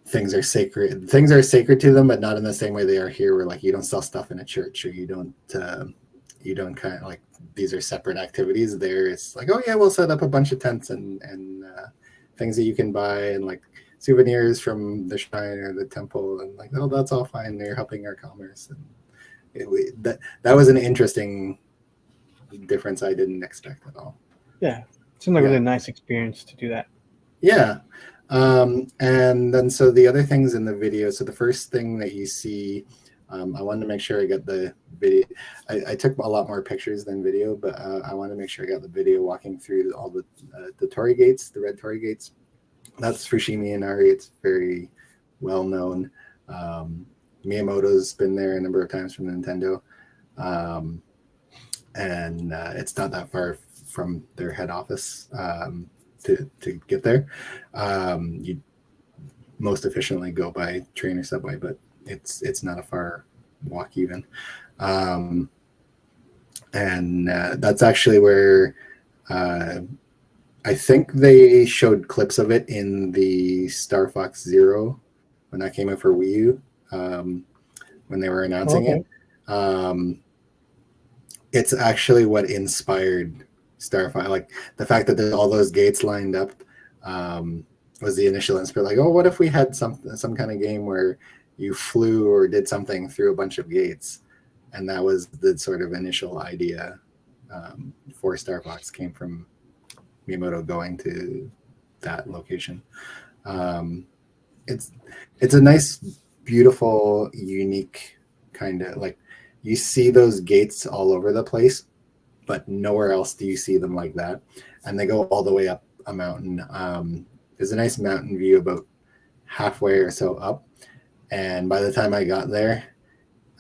things are sacred to them, but not in the same way they are here, where like you don't sell stuff in a church, or you don't kind of like, these are separate activities. There it's like, oh yeah, we'll set up a bunch of tents and things that you can buy, and like souvenirs from the shrine or the temple, and like, oh, that's all fine, they're helping our commerce. And that was an interesting difference I didn't expect at all. Yeah, it seemed like a really nice experience to do that. Yeah. And then so the other things in the video, so the first thing that you see, I wanted to make sure I got the video. I took a lot more pictures than video, but I wanted to make sure I got the video walking through all the torii gates, the red torii gates. That's Fushimi Inari. It's very well known. Miyamoto's been there a number of times from Nintendo. And it's not that far from their head office to get there. You most efficiently go by train or subway, but it's not a far walk even. and that's actually where I think they showed clips of it in the Star Fox Zero when that came out for Wii U, when they were announcing it. It's actually what inspired Star Fox. Like the fact that there's all those gates lined up was the initial inspiration. Like, oh, what if we had some kind of game where you flew or did something through a bunch of gates? And that was the sort of initial idea for Star Fox, came from Miyamoto going to that location. It's a nice, beautiful, unique kind of, like, you see those gates all over the place, but nowhere else do you see them like that. And they go all the way up a mountain. There's a nice mountain view about halfway or so up. And by the time I got there,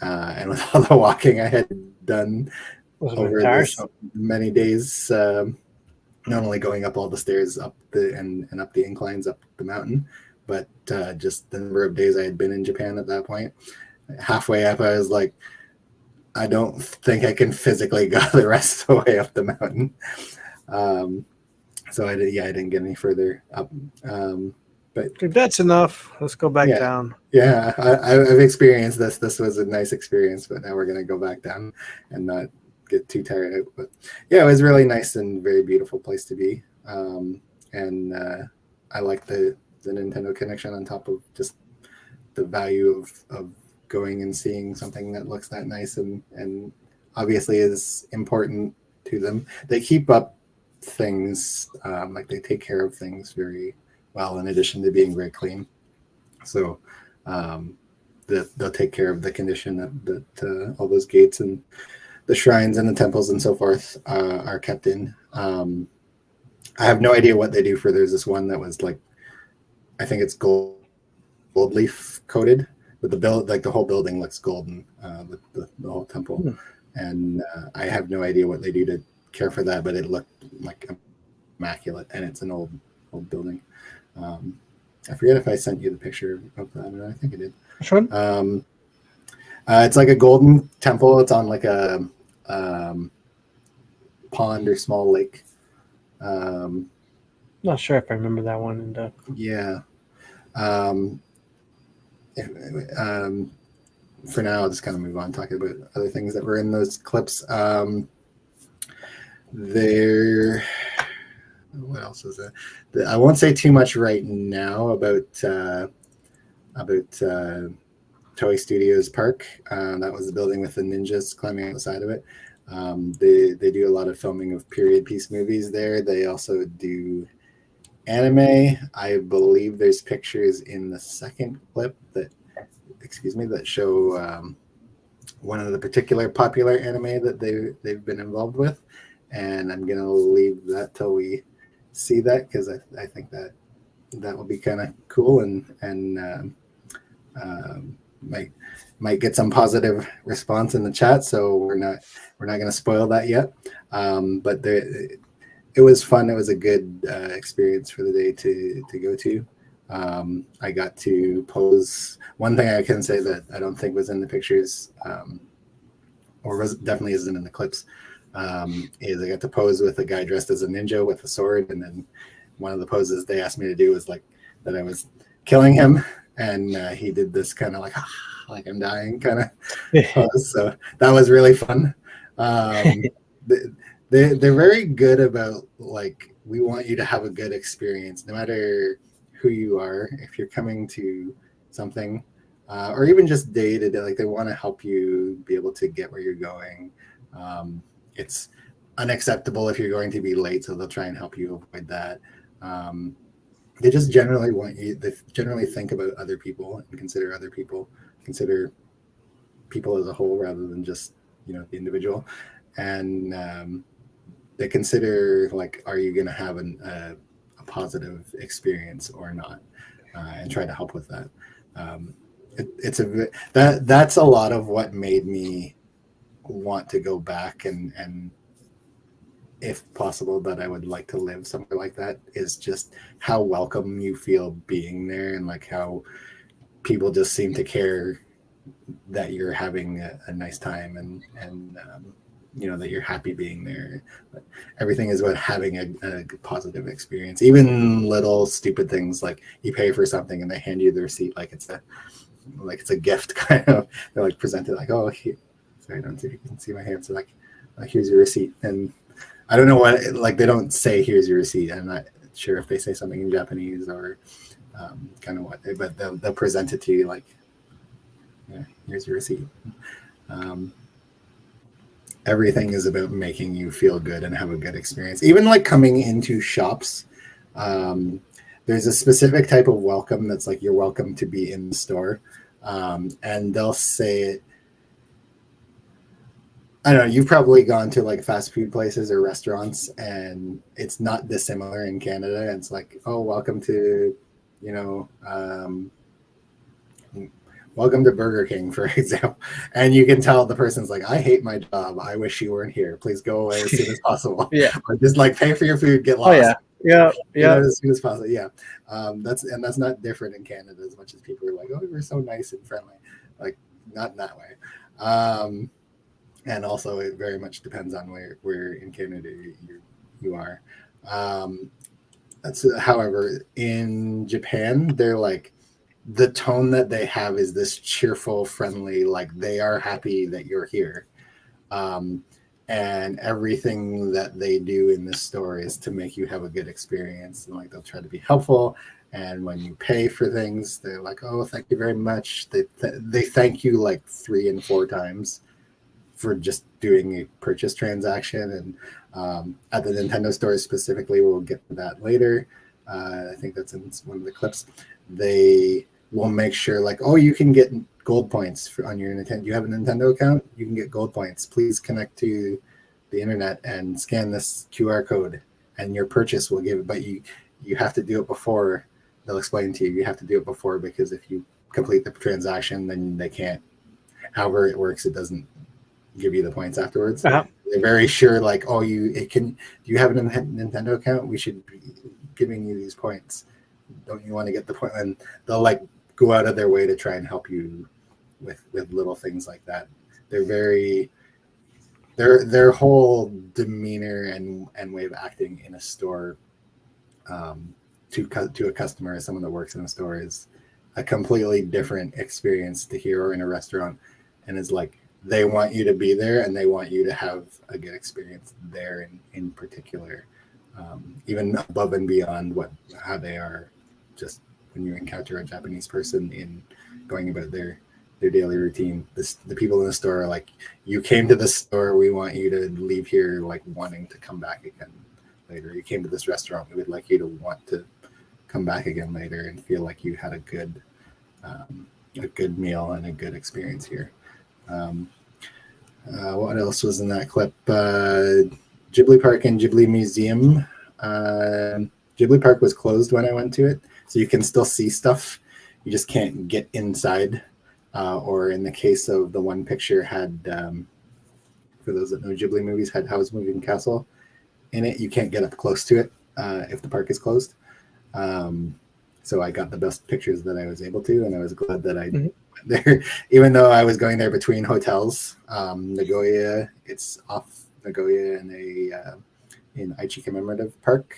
and with all the walking I had done over this many days, not only going up all the stairs up and up the inclines up the mountain, but just the number of days I had been in Japan at that point. Halfway up, I was like, I don't think I can physically go the rest of the way up the mountain. So I didn't get any further up. But if that's enough, let's go back down. Yeah, I've experienced this. This was a nice experience, but now we're gonna go back down and not get too tired out. But yeah, it was really nice and very beautiful place to be. And I like the Nintendo connection on top of just the value of going and seeing something that looks that nice and obviously is important to them. They keep up things, like they take care of things very well, in addition to being very clean. So they'll take care of the condition that all those gates and the shrines and the temples and so forth are kept in. I have no idea what they do for. There's this one that was like, I think it's gold leaf coated, but the whole building looks golden, the whole temple. And I have no idea what they do to care for that, but it looked like immaculate, and it's an old building. I forget if I sent you the picture of that. I think I did. Which one? It's like a golden temple. It's on like a pond or small lake. Not sure if I remember that one. Yeah. For now, I'll just kind of move on talking about other things that were in those clips. What else was there? I won't say too much right now about Toei Studios Park. That was the building with the ninjas climbing out the side of it. They do a lot of filming of period piece movies there. They also do anime. I believe there's pictures in the second clip that show one of the particular popular anime that they've been involved with. And I'm gonna leave that till we see that, because I think that will be kind of cool and might get some positive response in the chat. So we're not going to spoil that yet. But it was fun. It was a good experience for the day to go to. I got to pose. One thing I can say that I don't think was in the pictures, definitely isn't in the clips, is I got to pose with a guy dressed as a ninja with a sword, and then one of the poses they asked me to do was like that I was killing him, and he did this kind of like I'm dying kind of pose. So that was really fun. They're very good about, like, we want you to have a good experience no matter who you are. If you're coming to something or even just day to day, like, they want to help you be able to get where you're going. It's unacceptable if you're going to be late, so they'll try and help you avoid that. They just generally they generally think about other people and consider other people, consider people as a whole rather than just, the individual. And they consider, like, are you going to have a positive experience or not, and try to help with that. That's a lot of what made me want to go back, and if possible, that I would like to live somewhere like that, is just how welcome you feel being there, and like how people just seem to care that you're having a nice time, and that you're happy being there. But everything is about having a positive experience. Even little stupid things like you pay for something and they hand you the receipt like it's a gift kind of. They're like presented like, oh, here. Sorry, I don't see if you can see my hand. So like, here's your receipt. And I don't know what, like they don't say here's your receipt. I'm not sure if they say something in Japanese or kind of what, but they'll present it to you like, yeah, here's your receipt. Everything is about making you feel good and have a good experience. Even like coming into shops, there's a specific type of welcome that's like you're welcome to be in the store, and they'll say it. I don't know. You've probably gone to like fast food places or restaurants, and it's not dissimilar in Canada. It's like, oh, welcome to, welcome to Burger King, for example. And you can tell the person's like, I hate my job. I wish you weren't here. Please go away as soon as possible. Yeah. Or just like pay for your food, get lost. Oh, yeah. Yeah. As soon as possible. Yeah. That's not different in Canada as much as people are like, oh, you're so nice and friendly. Like, not in that way. And also it very much depends on where in Canada you are. However, in Japan, they're like, the tone that they have is this cheerful, friendly, like they are happy that you're here. And everything that they do in this store is to make you have a good experience. And like they'll try to be helpful. And when you pay for things, they're like, oh, thank you very much. They thank you like 3 and 4 times for just doing a purchase transaction. And at the Nintendo store specifically, we'll get to that later. I think that's in one of the clips. They will make sure like, oh, you can get gold points on your Nintendo. You have a Nintendo account, you can get gold points. Please connect to the internet and scan this QR code and your purchase will give it. But you have to do it before. They'll explain to you, you have to do it before, because if you complete the transaction, then they can't, however it works, it doesn't give you the points afterwards. Uh-huh. They're very sure like, oh, do you have a Nintendo account? We should be giving you these points. Don't you want to get the point? And they'll like go out of their way to try and help you with little things like that. They're very, their whole demeanor and way of acting in a store to a customer, as someone that works in a store, is a completely different experience to hear, or in a restaurant. And it's like, they want you to be there and they want you to have a good experience there in particular, even above and beyond how they are just when you encounter a Japanese person in going about their daily routine. The people in the store are like, you came to the store, we want you to leave here like wanting to come back again later. You came to this restaurant, we would like you to want to come back again later and feel like you had a good meal and a good experience here. What else was in that clip? Ghibli Park and Ghibli Museum. Ghibli Park was closed when I went to it, so you can still see stuff. You just can't get inside. Or in the case of the one picture had, for those that know Ghibli movies, had Howl's Moving Castle in it. You can't get up close to it if the park is closed. So I got the best pictures that I was able to, and I was glad that I went there, even though I was going there between hotels. Nagoya, it's off Nagoya in Aichi Commemorative Park.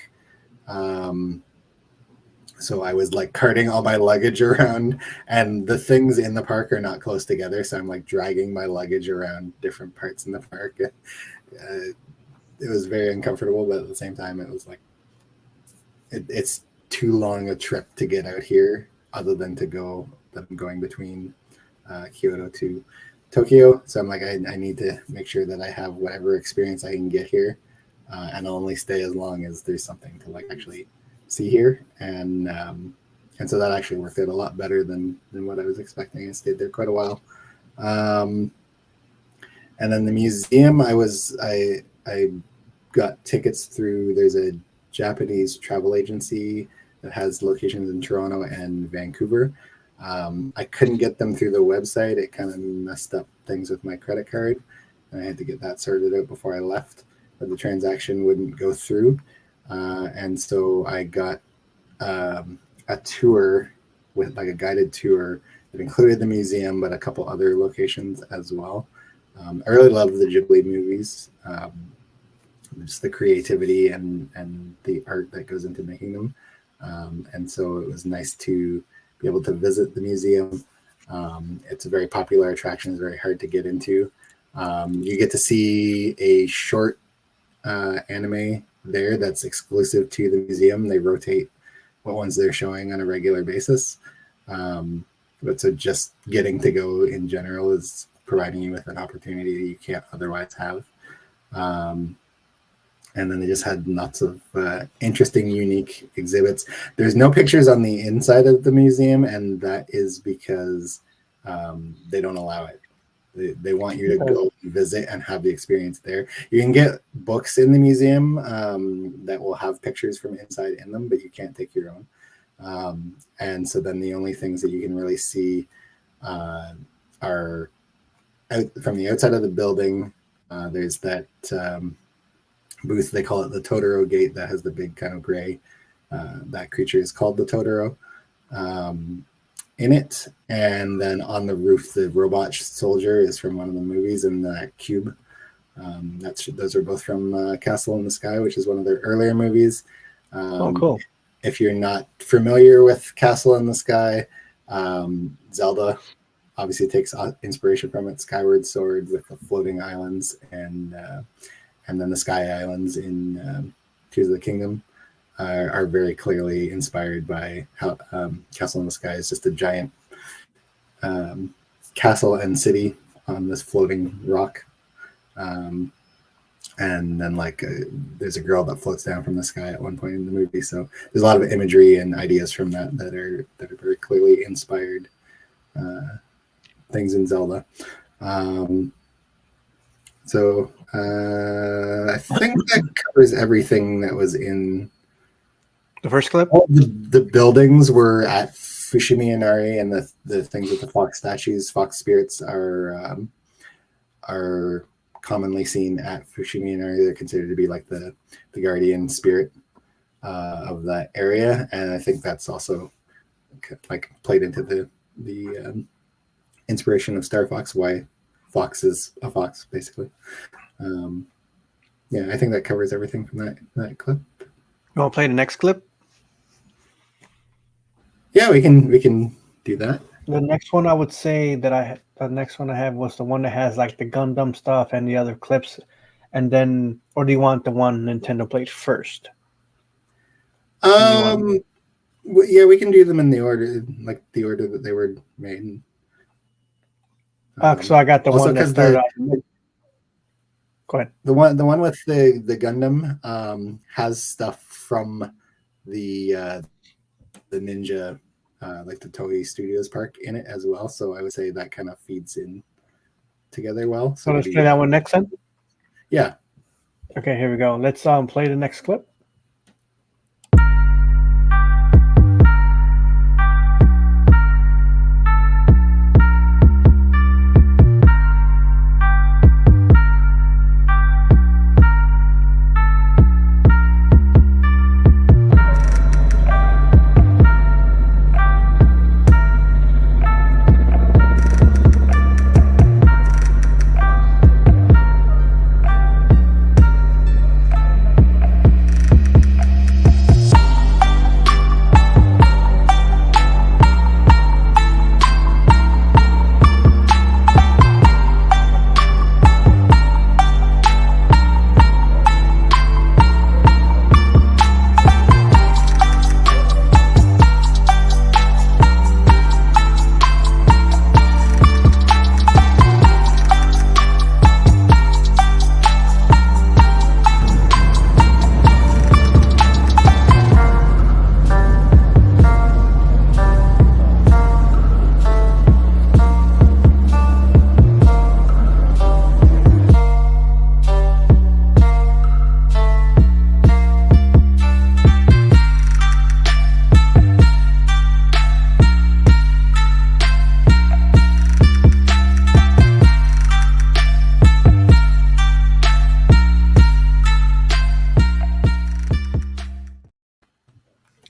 So I was like carting all my luggage around, and the things in the park are not close together. So I'm like dragging my luggage around different parts in the park. It was very uncomfortable, but at the same time, it was like, it's too long a trip to get out here other than going between Kyoto to Tokyo. So I'm like, I need to make sure that I have whatever experience I can get here, and I'll only stay as long as there's something to like actually see here. And so that actually worked out a lot better than what I was expecting. I stayed there quite a while. And then the museum, I got tickets through, there's a Japanese travel agency that has locations in Toronto and Vancouver. I couldn't get them through the website. It kind of messed up things with my credit card, and I had to get that sorted out before I left, but the transaction wouldn't go through. And so I got a tour with like a guided tour that included the museum, but a couple other locations as well. I really love the Ghibli movies, just the creativity and the art that goes into making them. And so it was nice to be able to visit the museum. It's a very popular attraction. It's very hard to get into. You get to see a short anime there that's exclusive to the museum. They rotate what ones they're showing on a regular basis. But so just getting to go in general is providing you with an opportunity that you can't otherwise have. And then they just had lots of interesting, unique exhibits. There's no pictures on the inside of the museum, and that is because they don't allow it. They want you to go and visit and have the experience there. You can get books in the museum that will have pictures from inside in them, but you can't take your own. And so then the only things that you can really see are out from the outside of the building. There's that booth, they call it the Totoro Gate, that has the big kind of gray. That creature is called the Totoro in it. And then on the roof, the robot soldier is from one of the movies, and that cube. Those are both from Castle in the Sky, which is one of their earlier movies. Cool. If you're not familiar with Castle in the Sky, Zelda obviously takes inspiration from it. Skyward Sword with the floating islands, and then the Sky Islands in Tears of the Kingdom are very clearly inspired by how Castle in the Sky is just a giant castle and city on this floating rock. And then there's a girl that floats down from the sky at one point in the movie. So there's a lot of imagery and ideas from that are very clearly inspired things in Zelda. So I think that covers everything that was in the first clip. All the buildings were at Fushimi Inari, and the things with the fox statues, fox spirits are commonly seen at Fushimi Inari. They're considered to be like the guardian spirit of that area, and I think that's also played into the inspiration of Star Fox. Why fox is a fox, basically. Yeah, I think that covers everything from that clip. You want to play the next clip? Yeah, we can do that. The next one I would say the next one I have was the one that has like the Gundam stuff and the other clips, and then, or do you want the one Nintendo played first? Yeah, we can do them in the order, like the order that they were made. So I got the one that started out. Go ahead. The one with the Gundam has stuff from the Ninja, like the Toei Studios park in it as well. So I would say that kind of feeds in together well. So let's play that one next then? Yeah. Okay, here we go. Let's play the next clip.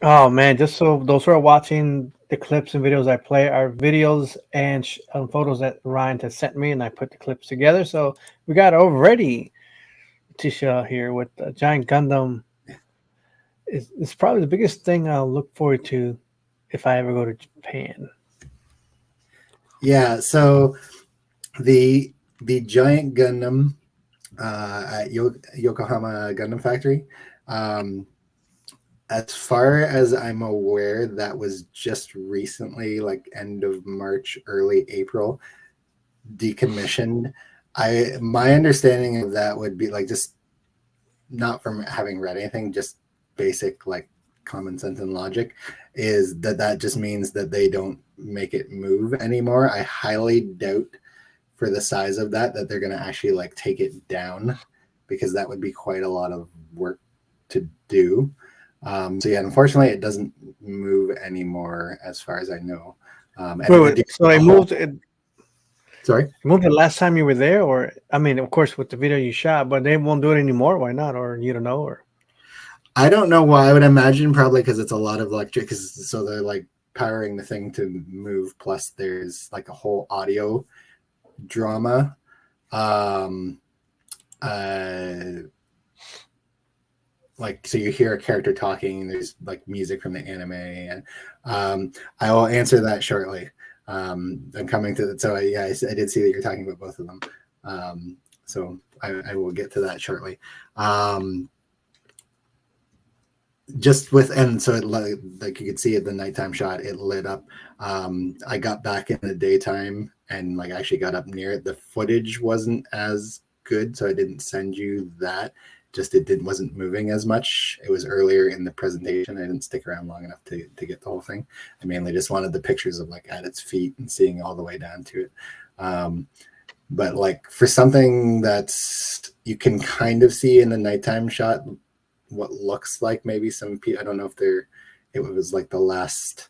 Oh man, just so those who are watching, the clips and videos I play are videos and photos that Ryan has sent me, and I put the clips together. So we got already Tisha here with the Giant Gundam. It's probably the biggest thing I'll look forward to if I ever go to Japan. Yeah, so the Giant Gundam at Yokohama Gundam Factory. As far as I'm aware, that was just recently, like end of March, early April, decommissioned. My understanding of that would be like, just not from having read anything, just basic like common sense and logic, is that just means that they don't make it move anymore. I highly doubt, for the size of that they're going to actually like take it down, because that would be quite a lot of work to do. So yeah, unfortunately, it doesn't move anymore as far as I know. Wait, so they moved it. Sorry, You moved it last time you were there, or I mean, of course, with the video you shot, but they won't do it anymore. Why not? Or you don't know? Or I don't know why. I would imagine probably because it's a lot of electric. So they're like powering the thing to move. Plus, there's like a whole audio drama. Like, so you hear a character talking, and there's like music from the anime, and I will answer that shortly. I'm coming to that. So I did see that you're talking about both of them. So I will get to that shortly. Just with, and so it, like you could see at the nighttime shot, it lit up. I got back in the daytime and like actually got up near it. The footage wasn't as good, so I didn't send you that. Just wasn't moving as much. It was earlier in the presentation. I didn't stick around long enough to get the whole thing. I mainly just wanted the pictures of like at its feet and seeing all the way down to it. But like for something that's, you can kind of see in the nighttime shot what looks like maybe some people, I don't know if it was like the last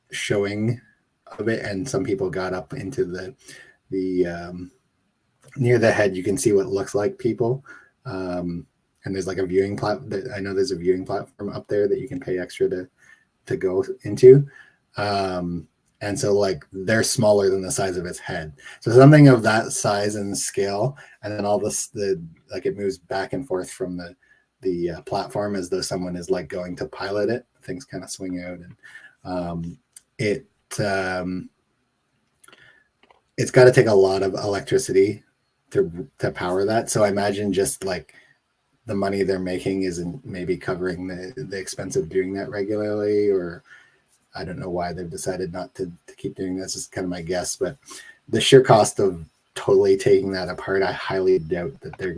showing of it, and some people got up into the near the head. You can see what looks like people. And there's like a viewing platform. I know there's a viewing platform up there that you can pay extra to go into. And so like they're smaller than the size of its head. So something of that size and scale, and then all this, like it moves back and forth from the platform as though someone is like going to pilot it. Things kind of swing out, and it's got to take a lot of electricity to power that. So I imagine just like the money they're making isn't maybe covering the expense of doing that regularly, or I don't know why they've decided not to keep doing this. Is kind of my guess, but the sheer cost of totally taking that apart, I highly doubt that they're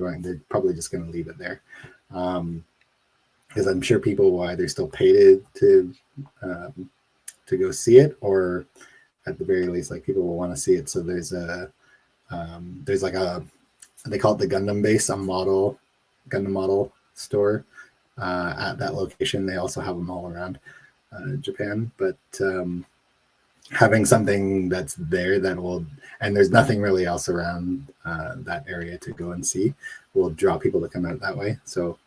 probably just going to leave it there, because I'm sure people will either still pay to go see it, or at the very least, like people will want to see it. So there's like they call it the Gundam base, a Gundam model store at that location. They also have them all around Japan, but having something that's there and there's nothing really else around that area to go and see, will draw people to come out that way. So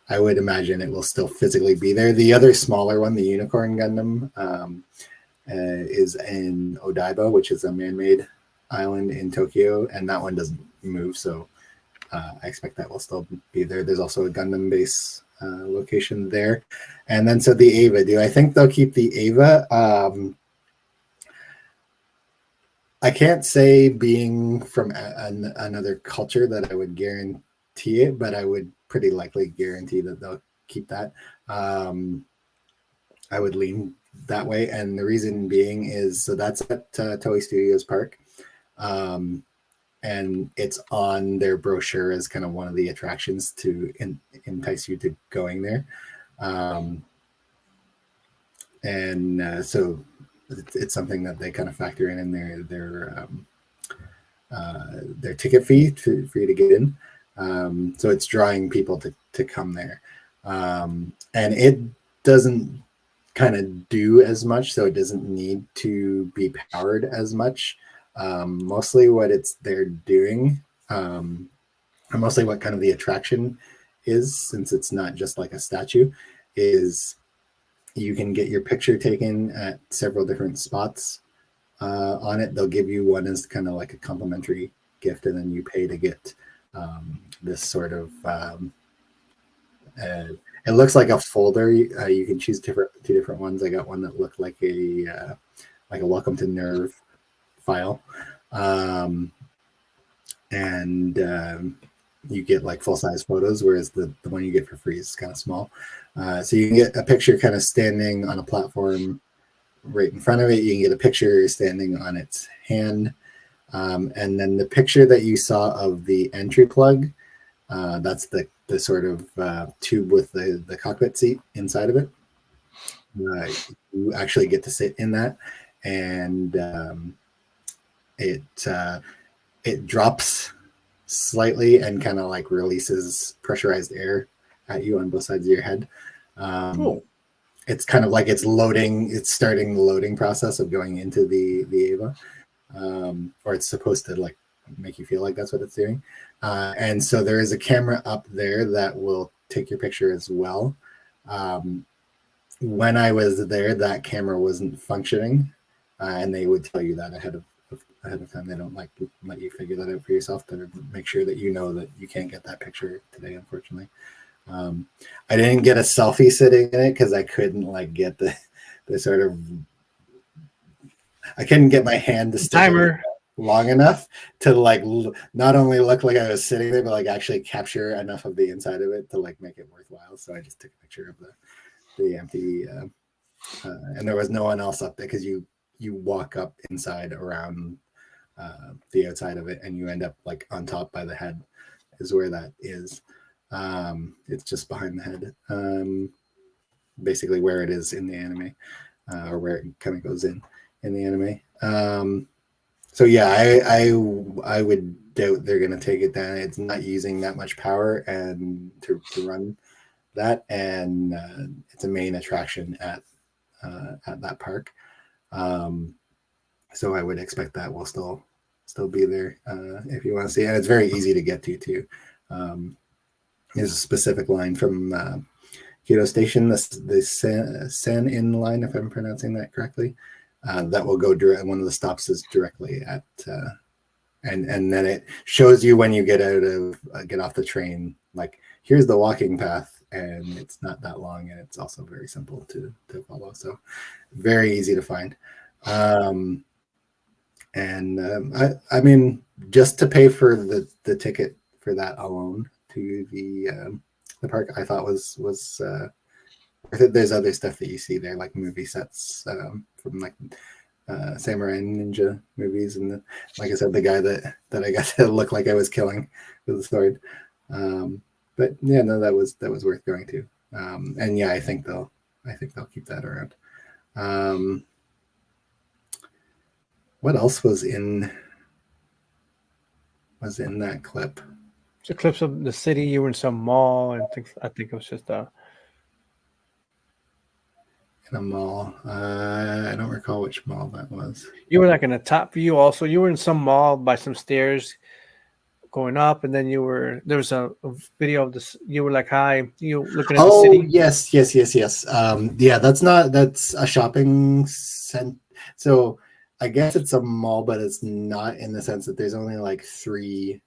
I would imagine it will still physically be there. The other smaller one, the Unicorn Gundam, is in Odaiba, which is a man-made island in Tokyo, and that one doesn't move, so I expect that will still be there. There's also a Gundam base location there. And then so the Ava, do I think they'll keep the Ava? I can't say, being from another culture, that I would guarantee it, but I would pretty likely guarantee that they'll keep that. I would lean that way, and the reason being is, so that's at Toei Studios Park. And it's on their brochure as kind of one of the attractions to entice you to going there. So it's something that they kind of factor in their ticket fee for you to get in. So it's drawing people to come there. And it doesn't kind of do as much, so it doesn't need to be powered as much. Mostly what they're doing, and mostly what kind of the attraction is, since it's not just like a statue, is You can get your picture taken at several different spots on it. They'll give you one as kind of like a complimentary gift, and then you pay to get this sort of it looks like a folder. You can choose two different ones. I got one that looked like a welcome to Nerve file, and you get like full-size photos, whereas the one you get for free is kind of small. So you can get a picture kind of standing on a platform right in front of it. You can get a picture standing on its hand, and then the picture that you saw of the entry plug, that's the sort of tube with the cockpit seat inside of it. You actually get to sit in that, and it drops slightly and kind of like releases pressurized air at you on both sides of your head. Cool. It's kind of like it's starting the loading process of going into the Ava, or it's supposed to like make you feel like that's what it's doing. And so there is a camera up there that will take your picture as well. When I was there, that camera wasn't functioning, and they would tell you that ahead of time. They don't like let you figure that out for yourself to make sure that you know that you can't get that picture today, unfortunately. I didn't get a selfie sitting in it because I couldn't like get the sort of, I couldn't get my hand to stick Timer long enough to like not only look like I was sitting there, but like actually capture enough of the inside of it to like make it worthwhile. So I just took a picture of the empty, and there was no one else up there because you walk up inside around the outside of it, and you end up like on top by the head is where that is. It's just behind the head, basically where it is in the anime, or where it kind of goes in the anime. So yeah, I would doubt they're going to take it down. It's not using that much power and to run that, and it's a main attraction at that park. So I would expect that will still be there if you want to see it. And it's very easy to get to too. There's a specific line from Kyoto Station, the San In line, if I'm pronouncing that correctly, that will go direct. One of the stops is directly at, and then it shows you when you get off the train, like here's the walking path, and it's not that long, and it's also very simple to follow. So very easy to find. I mean, just to pay for the ticket for that alone to the park, I thought was worth it. There's other stuff that you see there, like movie sets from like samurai ninja movies, and like I said, the guy that I got to look like I was killing with the sword. But yeah, no, that was worth going to. And yeah, I think they'll keep that around. What else was in that clip? The clips of the city. You were in some mall, and I think it was just in a mall. I don't recall which mall that was. You were like in a top view. Also, you were in some mall by some stairs going up, and then there was a video of this. You were like high. You looking at the city. Oh yes. Yeah, that's a shopping center. So I guess it's a mall, but it's not, in the sense that there's only like three.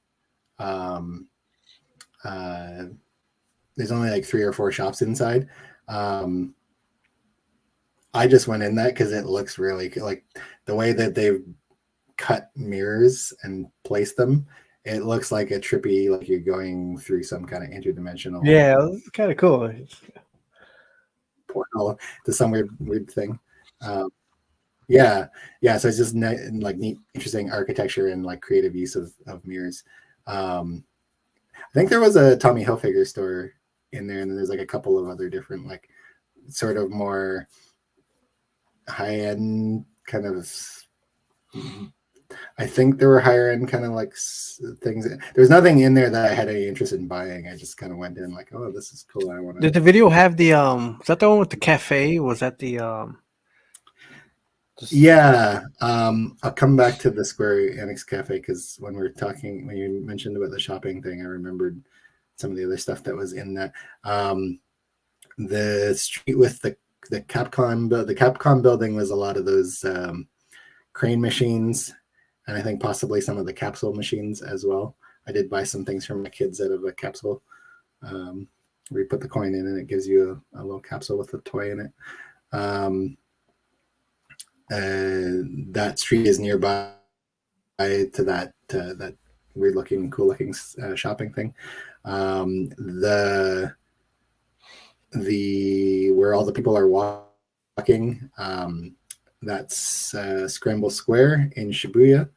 There's only like 3 or 4 shops inside. I just went in that because it looks really like the way that they've cut mirrors and placed them. It looks like a trippy, like you're going through some kind of interdimensional. Yeah, it's kind of cool. Portal to some weird thing. Yeah. So it's just like neat, interesting architecture and like creative use of mirrors. I think there was a Tommy Hilfiger store in there, and then there's like a couple of other different, like sort of more high-end kind of. I think there were higher end kind of like things. There's nothing in there that I had any interest in buying. I just kind of went in like, oh, this is cool. I want to. Did the video have the was that the one with the cafe? Was that the Yeah, I'll come back to the Square Enix Cafe because when you mentioned about the shopping thing, I remembered some of the other stuff that was in that. The street with the the Capcom building was a lot of those crane machines, and I think possibly some of the capsule machines as well. I did buy some things for my kids out of a capsule, where you put the coin in and it gives you a little capsule with a toy in it. That street is nearby to that weird looking, cool looking shopping thing. The where all the people are walking, that's Scramble Square in Shibuya.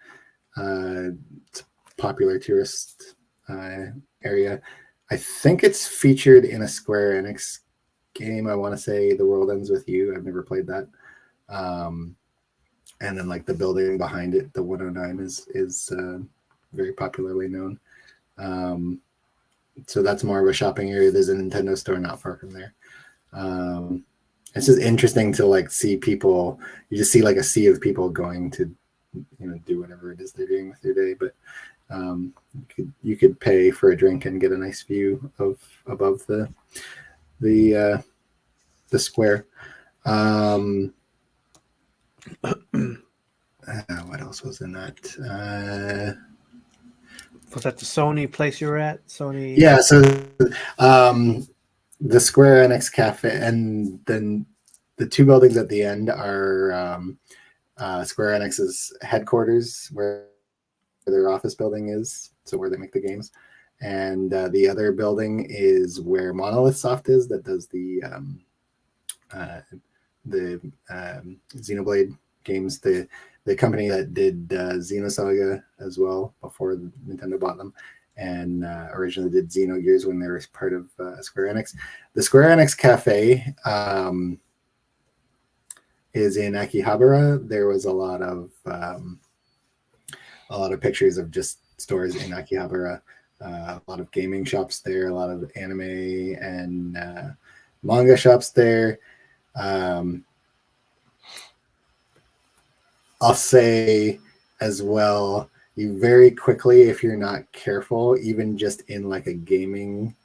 It's a popular tourist area. I think it's featured in a Square Enix game. I want to say The World Ends With You. I've never played that. And then like the building behind it, the 109, is very popularly known. So that's more of a shopping area. There's a Nintendo store not far from there. It's just interesting to like see people. You just see like a sea of people going to, do whatever it is they're doing with their day. But you could pay for a drink and get a nice view of above the square. What else was in that? Was that the Sony place you were at? Sony. Yeah. So the Square Enix Cafe, and then the two buildings at the end are Square Enix's headquarters, where their office building is, so where they make the games. And the other building is where Monolith Soft is, that does the Xenoblade games, the company that did Xenosaga as well before Nintendo bought them, and originally did Xenogears when they were part of Square Enix. The Square Enix Cafe is in Akihabara. There was a lot of pictures of just stores in Akihabara, a lot of gaming shops there, a lot of anime and manga shops there. I'll say as well, you very quickly, if you're not careful, even just in like a gaming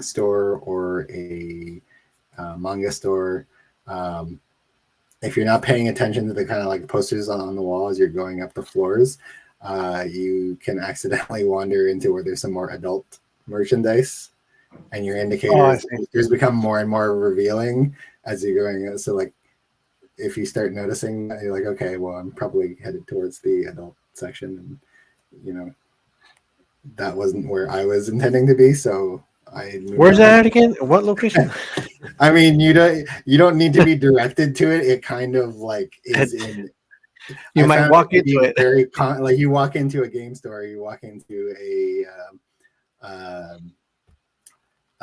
store or a manga store, if you're not paying attention to the kind of like posters on the wall as you're going up the floors, you can accidentally wander into where there's some more adult merchandise, and your indicators become more and more revealing as you're going. So like, if you start noticing that, you're like, okay, well, I'm probably headed towards the adult section, and that wasn't where I was intending to be, so I moved Where's on. that at again? What location? I mean, you don't need to be directed to it. It kind of like is in. You might walk into it. Very like you walk into a game store, you walk into a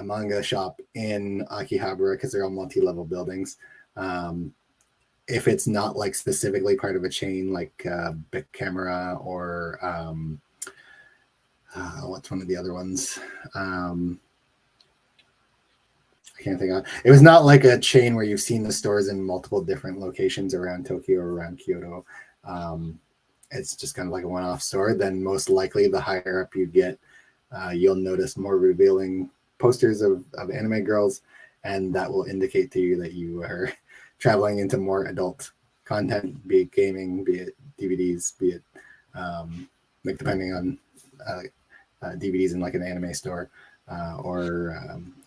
manga shop in Akihabara, because they're all multi-level buildings. If it's not like specifically part of a chain like Bic Camera or what's one of the other ones? I can't think of. It was not like a chain where you've seen the stores in multiple different locations around Tokyo or around Kyoto. It's just kind of like a one-off store. Then most likely, the higher up you get, you'll notice more revealing posters of anime girls, and that will indicate to you that you are traveling into more adult content, be it gaming, be it DVDs, be it like depending on DVDs in like an anime store or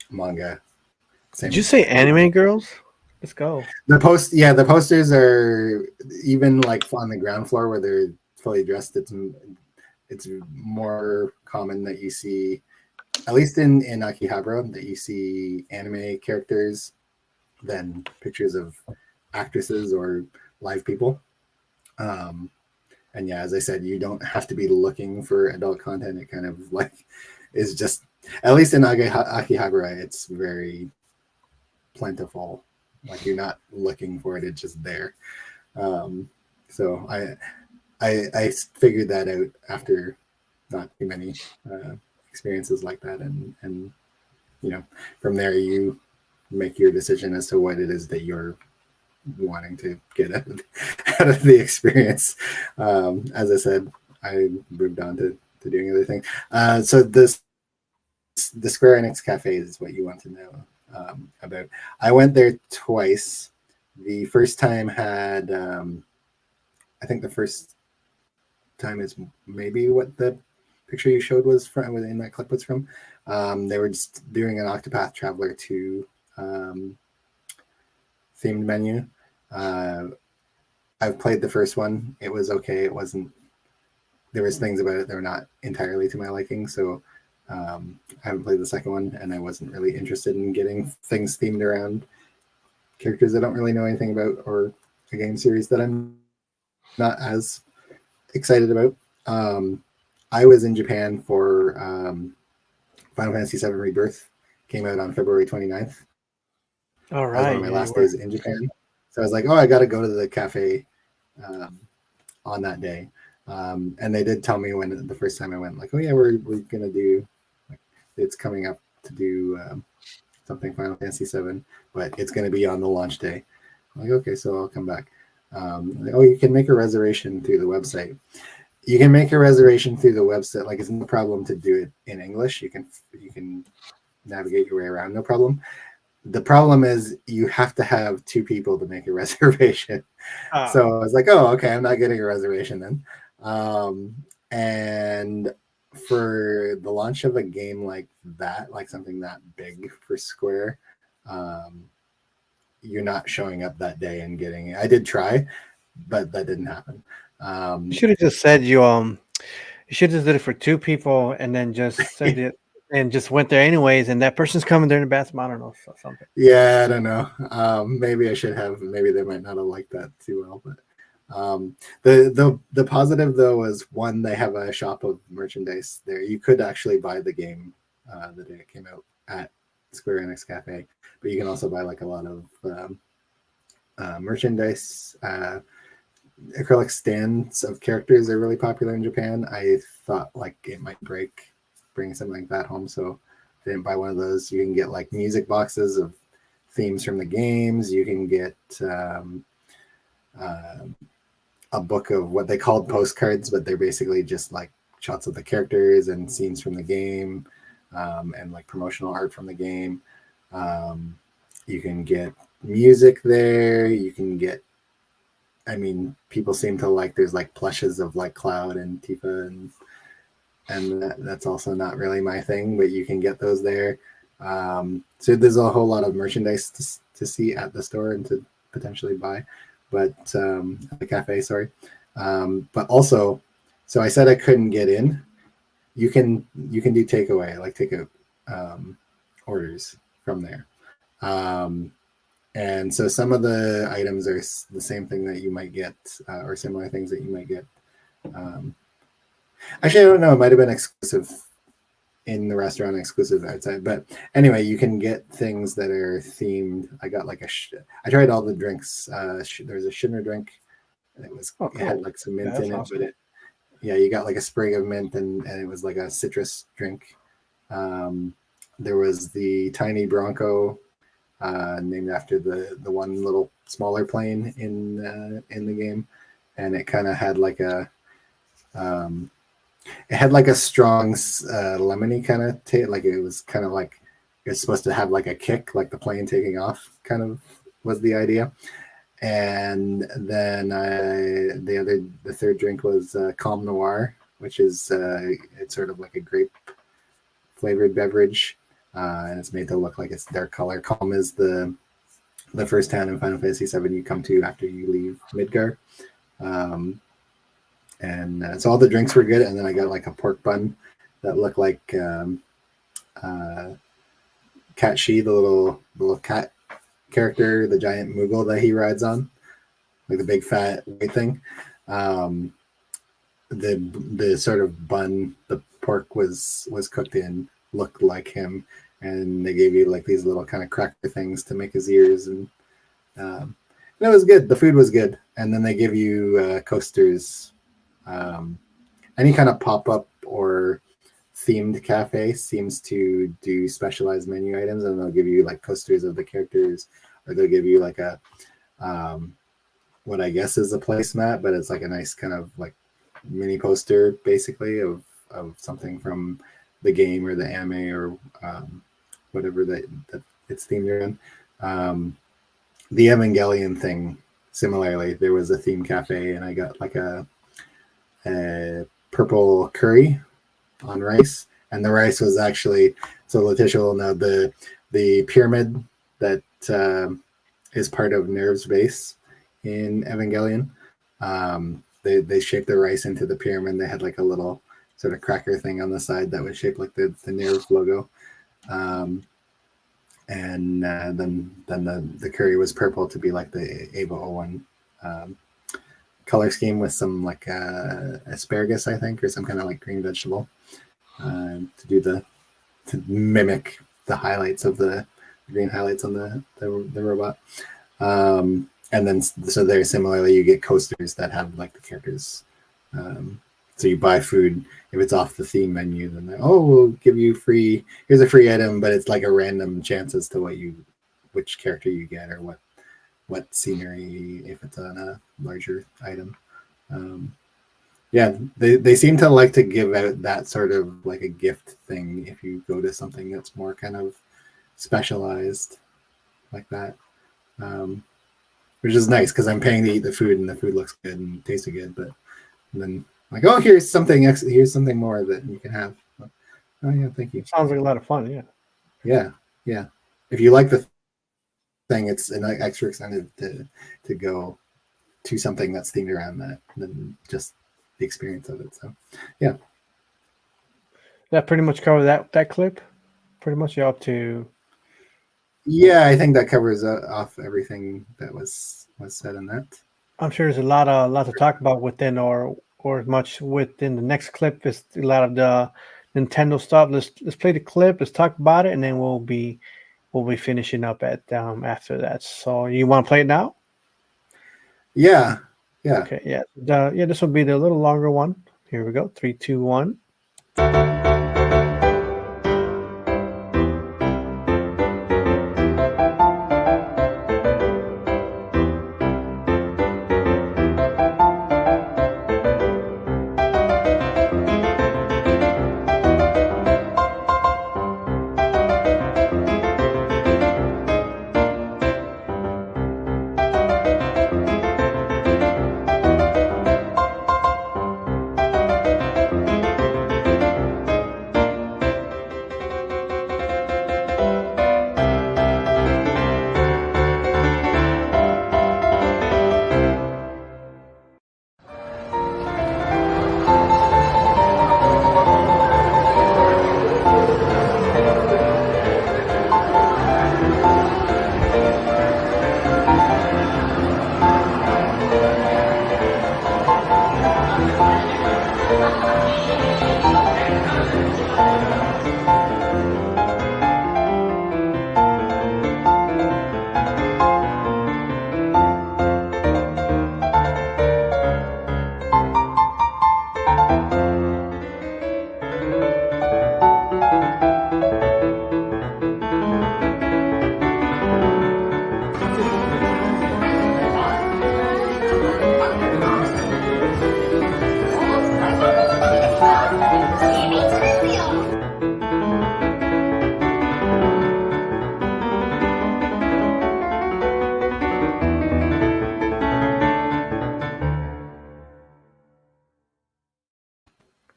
manga. Did you say anime girls? Let's go. The posters are even like on the ground floor where they're fully dressed. It's more common that you see, at least in Akihabara, that you see anime characters than pictures of actresses or live people. And yeah, as I said, you don't have to be looking for adult content. It kind of like is just, at least in Akihabara, it's very plentiful. Like you're not looking for it; it's just there. So I figured that out after not too many experiences like that, and from there you make your decision as to what it is that you're wanting to get out of the experience. As I said, I moved on to doing other things. So the Square Enix Cafe is what you want to know. about. I went there twice. The first time had, I think the first time is maybe what the picture you showed was from, in that clip was from. They were just doing an Octopath Traveler 2 themed menu. I've played the first one. It was okay. It wasn't, there was things about it that were not entirely to my liking. So I haven't played the second one, and I wasn't really interested in getting things themed around characters I don't really know anything about, or a game series that I'm not as excited about. I was in Japan for Final Fantasy VII Rebirth. Came out on February 29th. All That was one right. of my last days in Japan. So I was like, oh, I got to go to the cafe on that day. And they did tell me when the first time I went, like, oh yeah, we're going to do, like, it's coming up to do something Final Fantasy VII, but it's going to be on the launch day. I'm like, okay, so I'll come back. Like, oh, you can make a reservation through the website. You can make a reservation through the website. Like, it's no problem to do it in English. You can navigate your way around, no problem. The problem is you have to have 2 people to make a reservation. So I was like, oh, okay, I'm not getting a reservation then. And for the launch of a game like that, like something that big for Square, you're not showing up that day and getting it. I did try, but that didn't happen. You should have just said you should have did it for 2 people and then just said it and just went there anyways, and that person's coming there in the bathroom. I don't know, something. Yeah, I don't know. Maybe I should have. Maybe they might not have liked that too well. But the positive though was, one, they have a shop of merchandise there. You could actually buy the game the day it came out at Square Enix Cafe, but you can also buy like a lot of merchandise. Acrylic stands of characters are really popular in Japan. I thought like it might bring something like that home, so I didn't buy one of those. You can get like music boxes of themes from the games. You can get a book of what they called postcards, but they're basically just like shots of the characters and scenes from the game, and like promotional art from the game. You can get music there. You can get, I mean, people seem to like, there's like plushes of like Cloud and Tifa, and that's also not really my thing, but you can get those there. So there's a whole lot of merchandise to see at the store and to potentially buy, but at the cafe, sorry. But also, so I said I couldn't get in. You can do takeaway, like take out orders from there. And so some of the items are the same thing that you might get, or similar things that you might get. Actually, I don't know. It might have been exclusive in the restaurant, exclusive outside. But anyway, you can get things that are themed. I got like I tried all the drinks. There's a Shinra drink. It had like some mint in it, awesome. But you got like a sprig of mint, and it was like a citrus drink. There was the Tiny Bronco, named after the one little smaller plane in the game, and it kind of had like a strong lemony kind of taste. Like it was kind of like it's supposed to have like a kick, like the plane taking off, kind of was the idea. And then the third drink was Calm Noir, which is it's sort of like a grape flavored beverage. And it's made to look like it's dark color. Calm is the first town in Final Fantasy VII you come to after you leave Midgar. And so all the drinks were good. And then I got like a pork bun that looked like Cat Shi, the little cat character, the giant Moogle that he rides on, like the big fat white thing. The sort of bun the pork was cooked in looked like him, and they gave you like these little kind of cracker things to make his ears, and it was good. The food was good. And then they give you coasters. Any kind of pop-up or themed cafe seems to do specialized menu items, and they'll give you like coasters of the characters, or they'll give you like a what I guess is a placemat, but it's like a nice kind of like mini poster basically of something from the game or the anime or whatever that it's themed around. The Evangelion thing, similarly, there was a theme cafe, and I got like a purple curry on rice, and the rice was actually, so Letitia will know, the pyramid that is part of Nerve's base in Evangelion. They shaped the rice into the pyramid. They had like a little sort of cracker thing on the side that was shaped like the Nerve logo. And then the curry was purple to be like the Ava 01 color scheme with some like asparagus, I think, or some kind of like green vegetable to mimic the highlights of the green highlights on the robot. And then so there similarly you get coasters that have like the characters. So you buy food, if it's off the theme menu, then we'll give you here's a free item, but it's like a random chance as to which character you get or what scenery if it's on a larger item. Yeah, they seem to like to give out that sort of like a gift thing if you go to something that's more kind of specialized like that, which is nice because I'm paying to eat the food and the food looks good and tasted good, but then like, oh, here's something more that you can have. Oh yeah, thank you. Sounds like a lot of fun. Yeah. If you like the thing, it's an extra incentive to go to something that's themed around that than just the experience of it. So yeah. That pretty much covered that clip. Pretty much you're up to. Yeah, I think that covers off everything that was said in that. I'm sure there's a lot to talk about within or as much within the next clip. Is a lot of the Nintendo stuff. Let's play the clip. Let's talk about it, and then we'll be finishing up at after that. So you want to play it now? Yeah. Okay. Yeah. This will be the little longer one. Here we go. 3, 2, 1.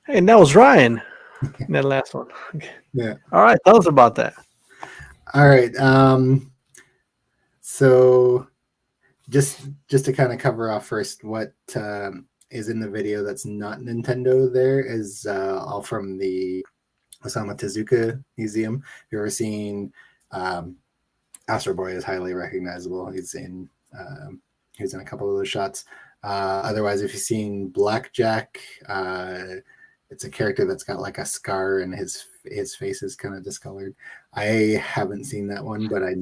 And that was Ryan. That last one. Yeah. All right. Tell us about that. All right. So just to kind of cover off first what is in the video that's not Nintendo there is all from the Osamu Tezuka Museum. If you've ever seen Astro Boy is highly recognizable. He's in a couple of those shots. Otherwise, if you've seen Blackjack, it's a character that's got like a scar and his face is kind of discolored. I haven't seen that one, but I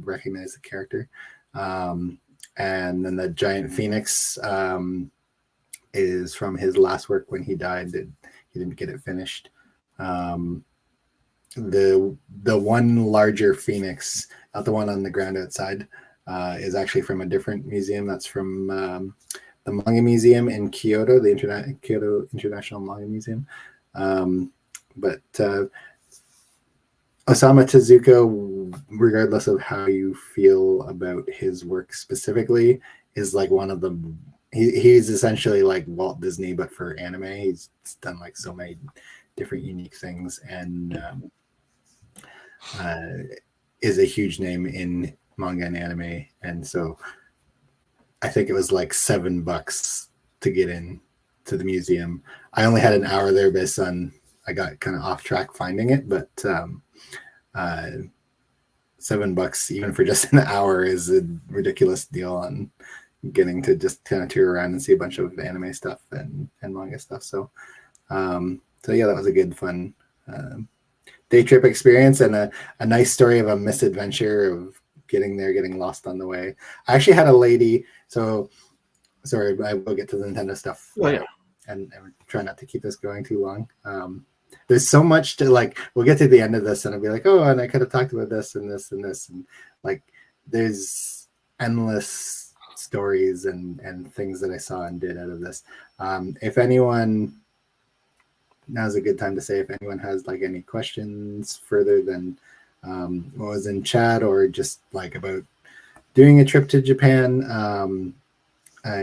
recognize the character. And then the giant phoenix is from his last work when he died. He didn't get it finished. The one larger phoenix, not the one on the ground outside, is actually from a different museum. That's from the Manga Museum in Kyoto, the Kyoto International Manga Museum. But Osamu Tezuka, regardless of how you feel about his work specifically, is like one of the he's essentially like Walt Disney but for anime. He's done like so many different unique things, and is a huge name in manga and anime. And so I think it was like $7 to get in to the museum. I only had an hour there based on I got kind of off track finding it, but $7 even for just an hour is a ridiculous deal on getting to just kind of tour around and see a bunch of anime stuff and manga stuff. So yeah, that was a good fun day trip experience, and a nice story of a misadventure of getting there, getting lost on the way. I actually had a lady, so sorry, I will get to the Nintendo stuff. Oh, yeah. And try not to keep this going too long. There's so much to like, we'll get to the end of this and I'll be like, oh, and I could have talked about this and this and this. And like, there's endless stories and things that I saw and did out of this. If anyone, now's a good time to say if anyone has like any questions further than what was in chat or just like about doing a trip to Japan,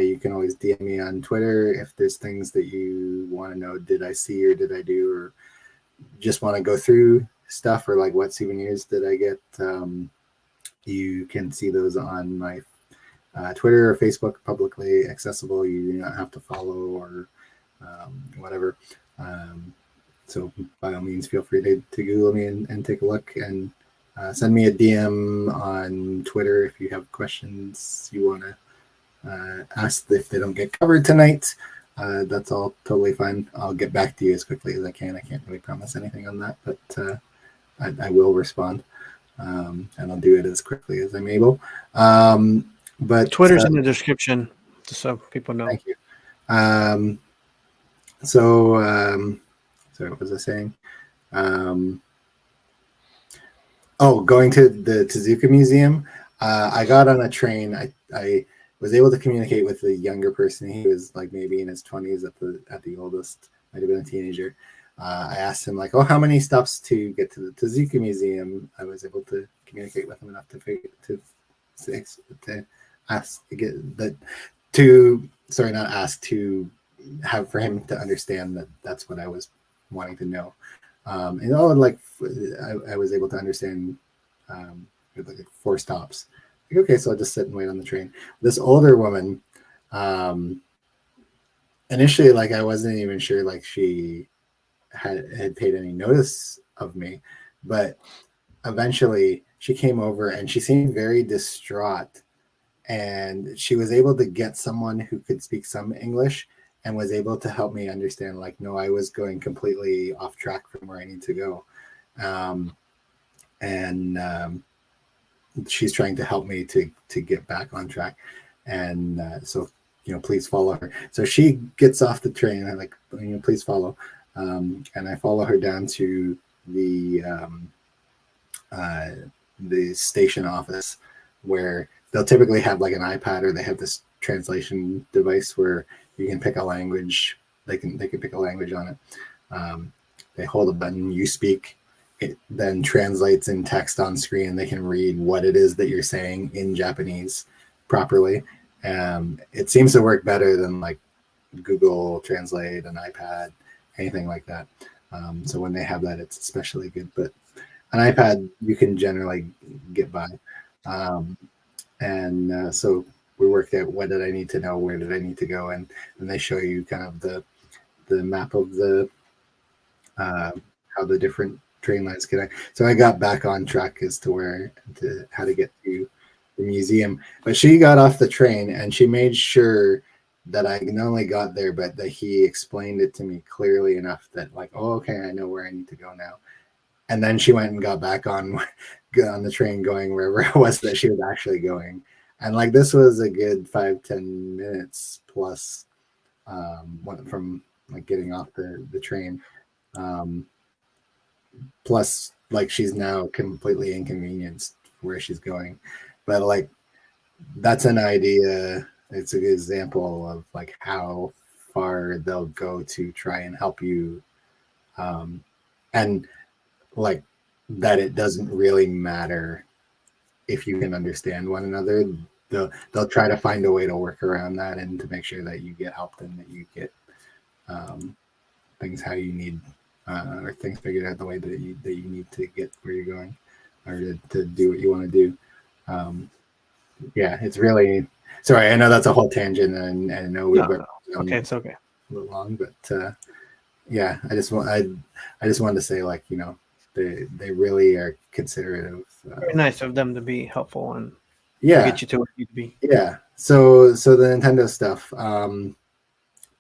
you can always DM me on Twitter if there's things that you want to know, did I see or did I do, or just want to go through stuff, or like what souvenirs did I get. You can see those on my Twitter or Facebook, publicly accessible. You do not have to follow or whatever. So by all means, feel free to Google me and take a look, and send me a DM on Twitter if you have questions you want to ask if they don't get covered tonight. That's all totally fine. I'll get back to you as quickly as I can. I can't really promise anything on that, but I will respond, and I'll do it as quickly as I'm able. But Twitter's in the description, just so people know. Thank you. Sorry, what was I saying? Going to the Tezuka Museum. I got on a train. I was able to communicate with the younger person. He was like maybe in his 20s at the oldest, might have been a teenager. I asked him like, oh, how many stops to get to the Tezuka Museum? I was able to communicate with him enough to have for him to understand that that's what I was wanting to know. I was able to understand with like 4 stops. Like, okay, so I'll just sit and wait on the train. This older woman, initially, like I wasn't even sure like she had paid any notice of me, but eventually she came over and she seemed very distraught, and she was able to get someone who could speak some English and was able to help me understand like, no, I was going completely off track from where I need to go. She's trying to help me to get back on track. And so, please follow her. So she gets off the train. I'm like, please follow. And I follow her down to the station office, where they'll typically have like an iPad, or they have this translation device where you can pick a language. They can pick a language on it. They hold a button, you speak, it then translates in text on screen. They can read what it is that you're saying in Japanese properly. It seems to work better than like Google Translate, an iPad, anything like that. So when they have that, it's especially good. But an iPad, you can generally get by. So we worked out what did I need to know, where did I need to go, and they show you kind of the map of the how the different train lines connect. So I got back on track as to how to get to the museum. But she got off the train and she made sure that I not only got there, but that he explained it to me clearly enough that like, oh, okay, I know where I need to go now. And then she went and got back on the train going wherever it was that she was actually going. And like, this was a good 5-10 minutes plus from like getting off the train. Plus, like, she's now completely inconvenienced where she's going. But like, that's an idea. It's a good example of like how far they'll go to try and help you. And like that it doesn't really matter if you can understand one another. They'll try to find a way to work around that and to make sure that you get helped and that you get things how you need, or things figured out the way that you need to get where you're going, or to do what you want to do. Yeah, it's really, sorry, I know that's a whole tangent, and I know we went okay, it's okay. a little long, but yeah, I just wanted to say, like, you know, they really are considerate of. Very nice of them to be helpful and yeah, get you to where you need to be. Yeah. So the Nintendo stuff.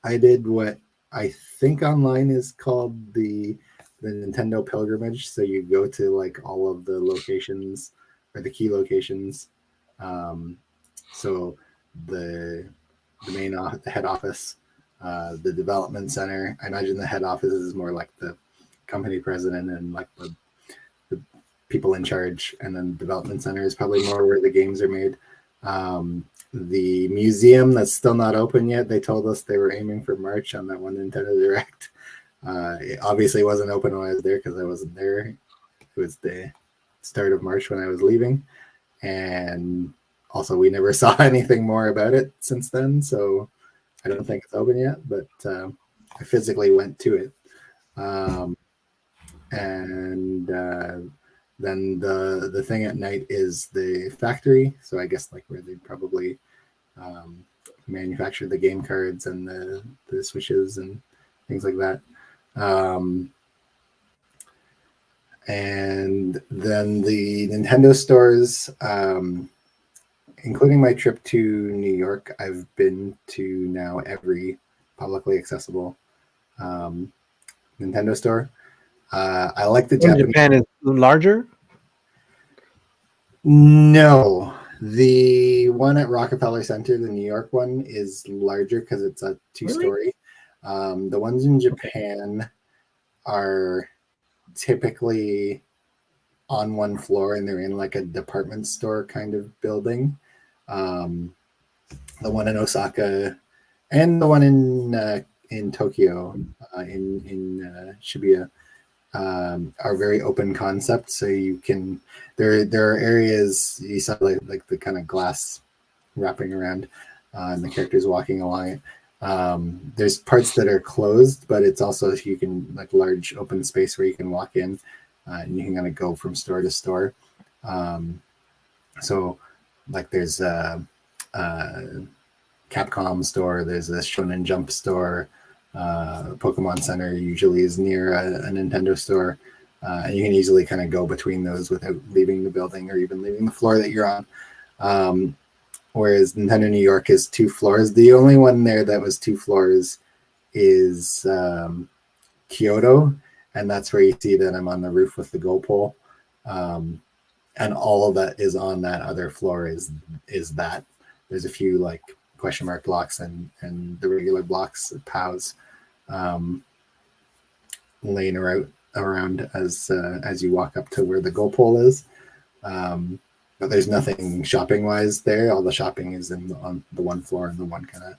I did what I think online is called the Nintendo pilgrimage. So you go to like all of the locations, or the key locations. So the main the head office, the development center. I imagine the head office is more like the company president and like the people in charge, and then development center is probably more where the games are made. The museum that's still not open yet, they told us they were aiming for March on that one Nintendo Direct. It obviously wasn't open when I was there because I wasn't there. It was the start of March when I was leaving, and also we never saw anything more about it since then, so I don't think it's open yet, but I physically went to it. Then the thing at night is the factory. So I guess like where they probably manufacture the game cards and the Switches and things like that. And then the Nintendo stores, including my trip to New York, I've been to now every publicly accessible Nintendo store. I like the Japanese. Japan is larger? No, the one at Rockefeller Center, the New York one, is larger because it's a two-story. Really? The ones in Japan are typically on one floor, and they're in like a department store kind of building. The one in Osaka and the one in Tokyo, in Shibuya, are very open concept. So you can, there are areas you saw like the kind of glass wrapping around, and the characters walking along it. There's parts that are closed, but it's also, you can, like, large open space where you can walk in, and you can kind of go from store to store. So like there's a Capcom store, there's a Shonen Jump store, Pokemon Center usually is near a Nintendo store, and you can easily kind of go between those without leaving the building or even leaving the floor that you're on. Whereas Nintendo New York is 2 floors. The only one there that was 2 floors is Kyoto, and that's where you see that I'm on the roof with the goal pole. And all of that is on that other floor is that. There's a few like question mark blocks and the regular blocks, POWs, laying around as you walk up to where the goal pole is. But there's nothing shopping wise there. All the shopping is on the one floor in the one kind of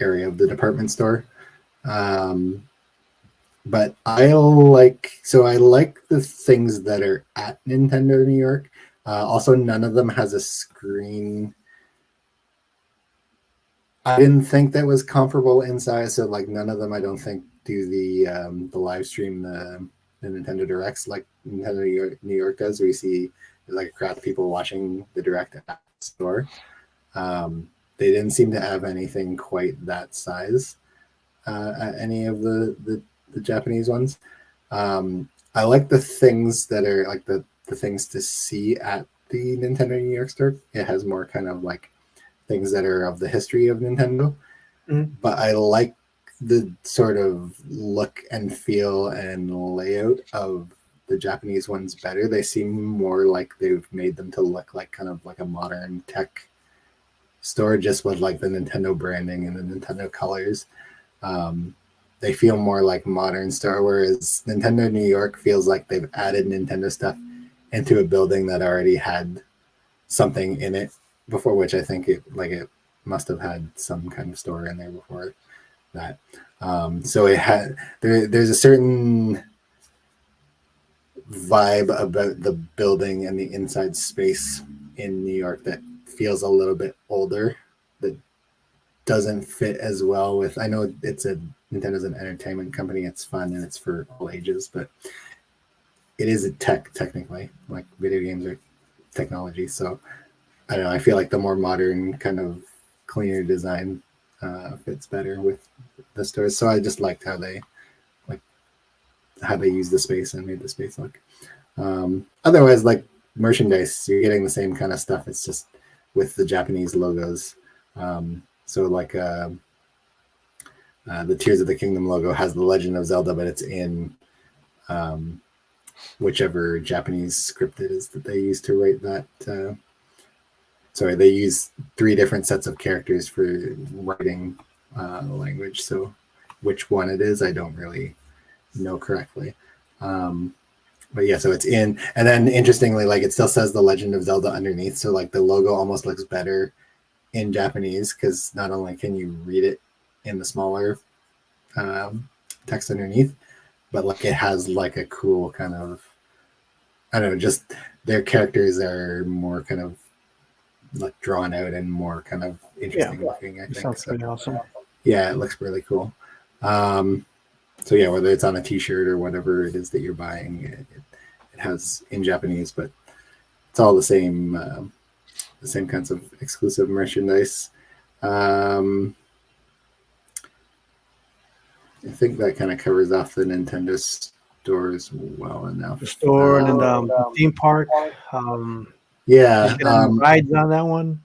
area of the department store. But I like the things that are at Nintendo New York. Also, none of them has a screen. I didn't think that was comparable inside. So like none of them, I don't think, do the live stream the Nintendo Directs like Nintendo New York does, where you see like a crowd of people watching the Direct at the store. They didn't seem to have anything quite that size at any of the Japanese ones. I like the things that are like the things to see at the Nintendo New York store. It has more kind of like things that are of the history of Nintendo. Mm-hmm. But I like the sort of look and feel and layout of the Japanese ones better. They seem more like they've made them to look like kind of like a modern tech store, just with like the Nintendo branding and the Nintendo colors. They feel more like modern store, whereas Nintendo New York feels like they've added Nintendo stuff into a building that already had something in it before, which I think it must have had some kind of store in there before that. So it had there's a certain vibe about the building and the inside space in New York that feels a little bit older, that doesn't fit as well with, I know Nintendo's an entertainment company, it's fun and it's for all ages, but it is a technically, like video games are technology. So I don't know, I feel like the more modern kind of cleaner design fits better with the stores. So I just liked how they used the space and made the space look. Otherwise, like merchandise, you're getting the same kind of stuff. It's just with the Japanese logos. So like the Tears of the Kingdom logo has the Legend of Zelda, but it's in whichever Japanese script it is that they use to write that. Sorry, they use 3 different sets of characters for writing the language. So which one it is, I don't really know correctly. But yeah, so it's in, and then interestingly, like it still says the Legend of Zelda underneath. So like the logo almost looks better in Japanese because not only can you read it in the smaller text underneath, but like it has like a cool kind of, I don't know, just their characters are more kind of like drawn out and more kind of interesting looking, I think. Sounds pretty awesome. Yeah, it looks really cool. So yeah, whether it's on a t-shirt or whatever it is that you're buying, it has in Japanese, but it's all the same kinds of exclusive merchandise. I think that kind of covers off the Nintendo stores well enough. The store and then the theme park. Yeah. Rides on that one.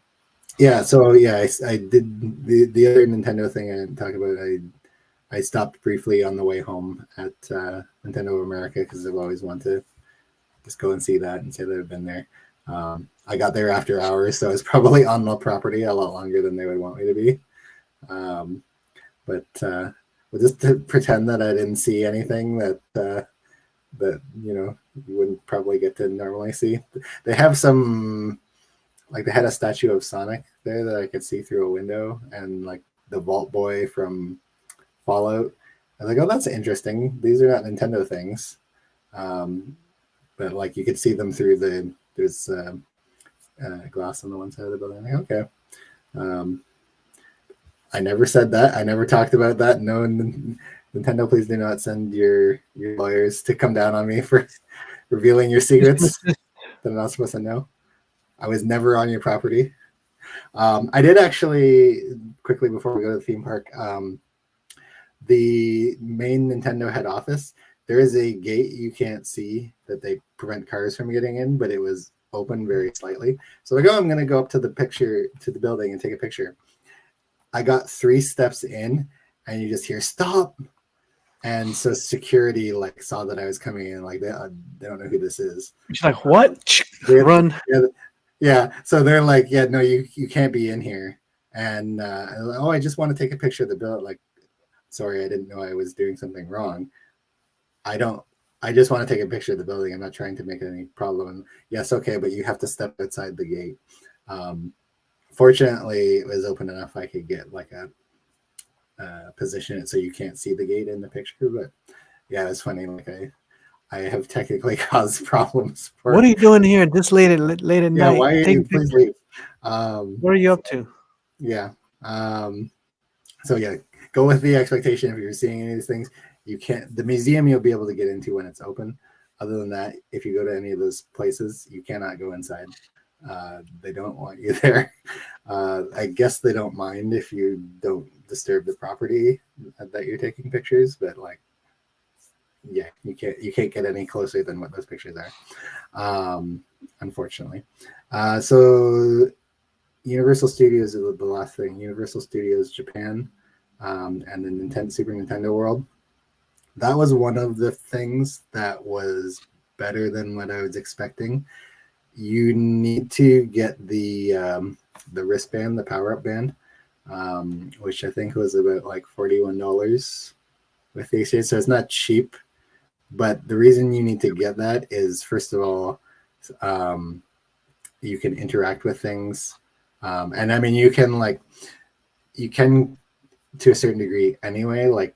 Yeah. So yeah, I did the other Nintendo thing I didn't talk about. I stopped briefly on the way home at Nintendo of America because I've always wanted to just go and see that and say that I've been there. I got there after hours, so I was probably on the property a lot longer than they would want me to be. But we'll just to pretend that I didn't see anything that you wouldn't probably get to normally see. They have some, like they had a statue of Sonic there that I could see through a window, and like the Vault Boy from Fallout. I was like, oh, that's interesting. These are not Nintendo things, but like you could see them through there's glass on the one side of the building. Like, okay. I never said that. I never talked about that. No, Nintendo, please do not send your lawyers to come down on me for revealing your secrets that I'm not supposed to know. I was never on your property. I did actually, quickly before we go to the theme park, the main Nintendo head office, there is a gate you can't see that they prevent cars from getting in, but it was open very slightly. So like, oh, I'm going to go up to the building and take a picture. I got 3 steps in and you just hear stop. And so security like saw that I was coming in, like they don't know who this is. She's like, what? Run. Yeah. So they're like, yeah, no, you can't be in here. And oh, I just want to take a picture of the building. Like, sorry, I didn't know I was doing something wrong. I just want to take a picture of the building. I'm not trying to make any problem. Yes, okay, but you have to step outside the gate. Fortunately, it was open enough I could get like a position it so you can't see the gate in the picture. But yeah, it's funny. Like I have technically caused problems. What are you doing here this late at night? Yeah, why are you? Please leave. What are you up to? Yeah. So yeah, go with the expectation if you're seeing any of these things. You can't. The museum you'll be able to get into when it's open. Other than that, if you go to any of those places, you cannot go inside. They don't want you there. I guess they don't mind if you don't disturb the property that you're taking pictures, but like, yeah, you can't get any closer than what those pictures are, unfortunately. So Universal Studios is the last thing. Universal Studios Japan, and the Super Nintendo World. That was one of the things that was better than what I was expecting. You need to get the wristband, the power-up band, which I think was about like $41 with the exchange. So it's not cheap, but the reason you need to get that is, first of all, you can interact with things, and I mean you can to a certain degree anyway. Like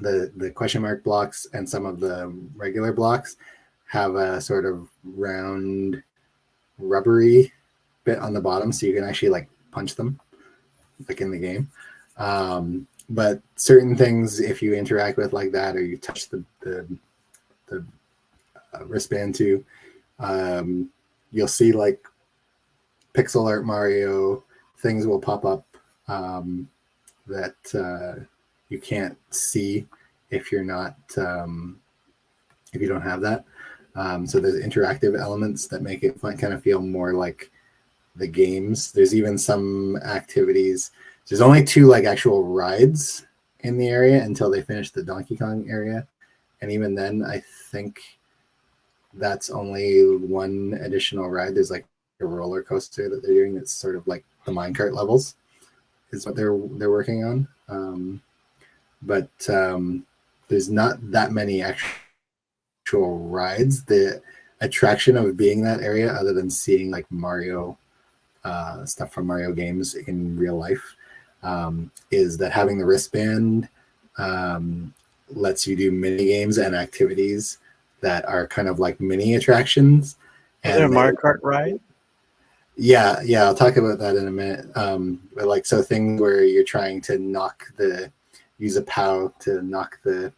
the question mark blocks and some of the regular blocks have a sort of round rubbery bit on the bottom, so you can actually like punch them like in the game. But certain things, if you interact with like that, or you touch the wristband too, you'll see like pixel art Mario things will pop up that you can't see if you're not if you don't have that. So there's interactive elements that make it kind of feel more like the games. There's even some activities. There's only 2 like actual rides in the area until they finish the Donkey Kong area, and even then, I think that's only 1 additional ride. There's like a roller coaster that they're doing that's sort of like the minecart levels, is what they're working on. But there's not that many actual rides. The attraction of being that area, other than seeing like Mario stuff from Mario games in real life, is that having the wristband lets you do mini games and activities that are kind of like mini attractions. Is there a Mario Kart ride? Yeah, I'll talk about that in a minute. But like, so things where you're trying to use a POW to knock the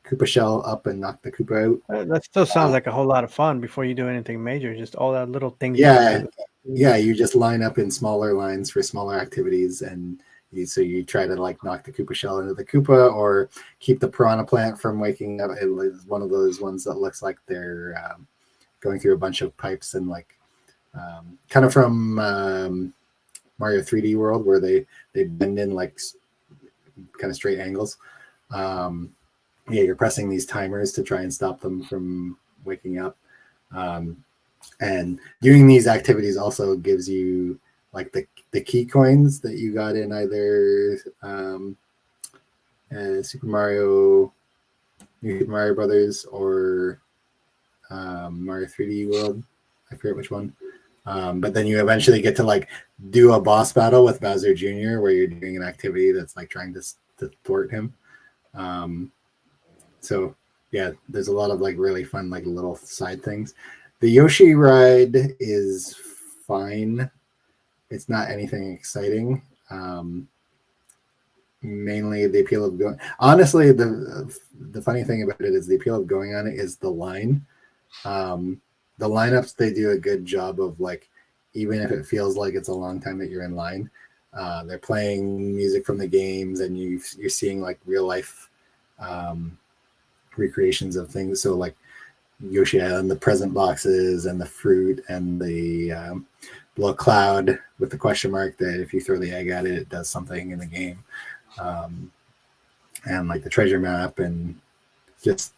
Koopa shell up and knock the Koopa out. That still sounds like a whole lot of fun before you do anything major. Just all that little things. Yeah, you just line up in smaller lines for smaller activities, and you try to like knock the Koopa shell into the Koopa, or keep the piranha plant from waking up. It was one of those ones that looks like they're going through a bunch of pipes, and like kind of from Mario 3D World, where they bend in like kind of straight angles. Yeah, you're pressing these timers to try and stop them from waking up. And doing these activities also gives you like the key coins that you got in either Super Mario, New Super Mario Brothers, or Mario 3D World. I forget which one. But then you eventually get to like do a boss battle with Bowser Jr., where you're doing an activity that's like trying to thwart him. So yeah, there's a lot of like really fun like little side things. The Yoshi ride is fine. It's not anything exciting. Mainly the appeal of going. Honestly, the funny thing about it is the appeal of going on it is the line. The lineups, they do a good job of like, even if it feels like it's a long time that you're in line, they're playing music from the games, and you're seeing like real life recreations of things. So like Yoshi Island, the present boxes and the fruit and the little cloud with the question mark that if you throw the egg at it, it does something in the game. And like the treasure map, and just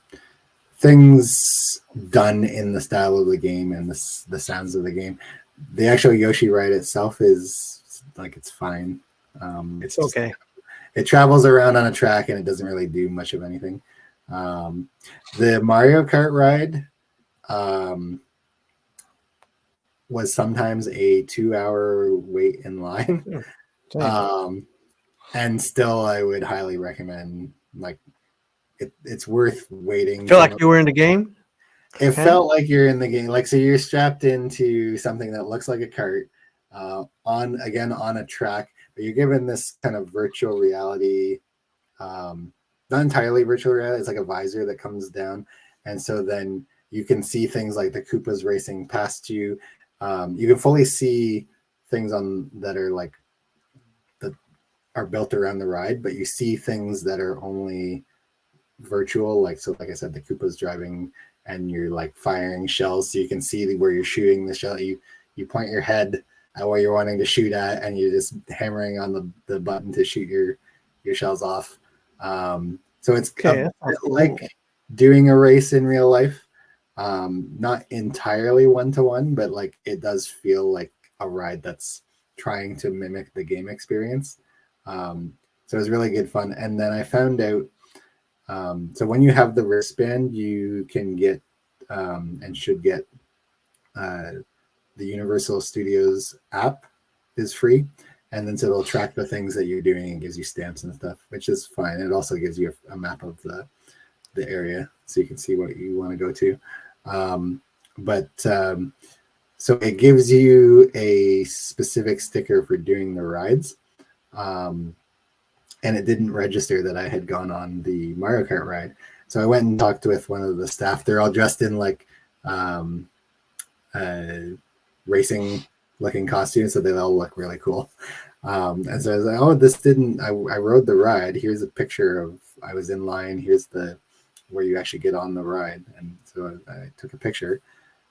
things done in the style of the game and the sounds of the game. The actual Yoshi ride itself is like, it's fine. It's okay. Just, it travels around on a track, and it doesn't really do much of anything. The Mario Kart ride was sometimes a 2-hour wait in line. And still, I would highly recommend, like, it's worth waiting. Feel like you were in the game? It felt like you're in the game. Like, so you're strapped into something that looks like a cart on a track, but you're given this kind of virtual reality, not entirely virtual reality. It's like a visor that comes down. And so then you can see things like the Koopas racing past you. You can fully see things on that are like, that are built around the ride, but you see things that are only virtual. Like, so like I said, the Koopas driving, and you're like firing shells, so you can see where you're shooting the shell. You point your head at where you're wanting to shoot at, and you're just hammering on the button to shoot your shells off. So it's like doing a race in real life. Not entirely one-to-one, but like it does feel like a ride that's trying to mimic the game experience. So it was really good fun. And then I found out, so when you have the wristband, you can get and should get the Universal Studios app is free, and then so it'll track the things that you're doing and gives you stamps and stuff, which is fine. It also gives you a map of the area so you can see what you want to go to. So it gives you a specific sticker for doing the rides. And it didn't register that I had gone on the Mario Kart ride. So I went and talked with one of the staff. They're all dressed in like racing looking costumes, so they all look really cool. And so I was like, oh, this didn't, I rode the ride. Here's a picture of, I was in line. Here's where you actually get on the ride. And so I took a picture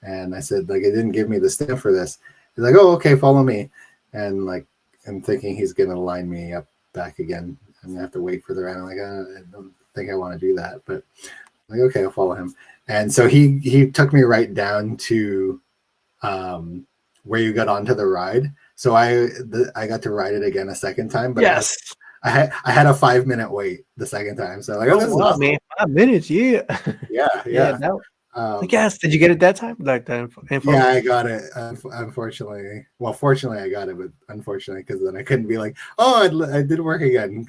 and I said, like, it didn't give me the stamp for this. He's like, oh, okay, follow me. And like, I'm thinking he's going to line me up back again. I'm going to have to wait for the ride. I'm like, I don't think I want to do that, but I'm like, okay, I'll follow him. And so he took me right down to where you got onto the ride. So I got to ride it again a second time, but yes, I had a 5-minute wait the second time. So like, oh, this is awesome. Man, 5 minutes, yeah. Yeah. Yes, did you get it that time? Like the info? Yeah, I got it. Unfortunately, well, fortunately, I got it, but unfortunately, because then I couldn't be like, oh, I did work again.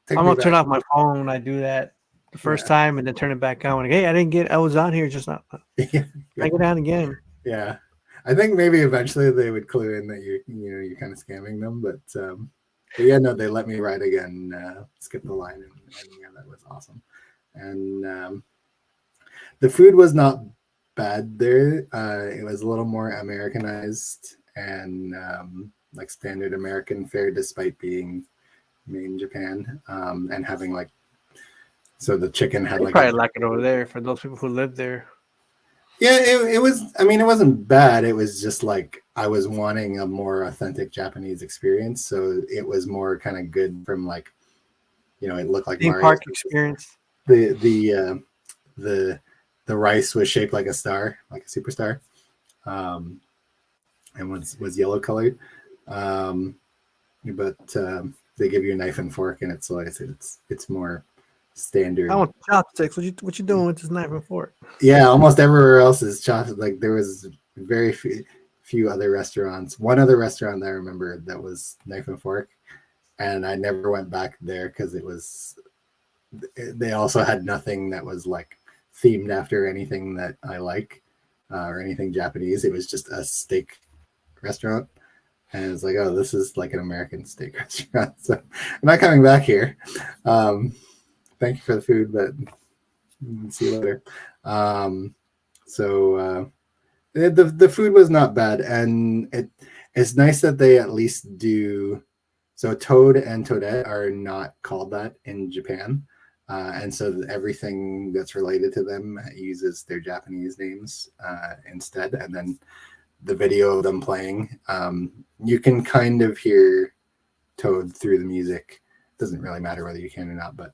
I'm gonna turn off my phone when I do that the first time, and then turn it back on. Like, hey, I was on here just now. Yeah. I go down again. Yeah, I think maybe eventually they would clue in that you're kind of scamming them, but yeah, no, they let me ride again, skip the line, and yeah, that was awesome. And the food was not bad there. It was a little more Americanized and like standard American fare, despite being made in Japan, and having like, so the chicken had like probably like it over there for those people who live there. Yeah, it was. I mean, it wasn't bad. It was just like I was wanting a more authentic Japanese experience, so it was more kind of good from like, it looked like theme park experience. The rice was shaped like a star, like a superstar, and was yellow colored. But they give you a knife and fork, and it's like I said, it's more standard. I want chopsticks. What you doing with this knife and fork? Yeah, almost everywhere else is chopsticks. Like there was very few other restaurants. One other restaurant that I remember that was knife and fork, and I never went back there because they also had nothing that was like themed after anything that I like or anything Japanese. It was just a steak restaurant, and it's like, oh, this is like an American steak restaurant. So I'm not coming back here. Thank you for the food, but see you later. The food was not bad, and it's nice that they at least do. So Toad and Toadette are not called that in Japan, and so everything that's related to them uses their Japanese names instead. And then the video of them playing, you can kind of hear Toad through the music. Doesn't really matter whether you can or not, but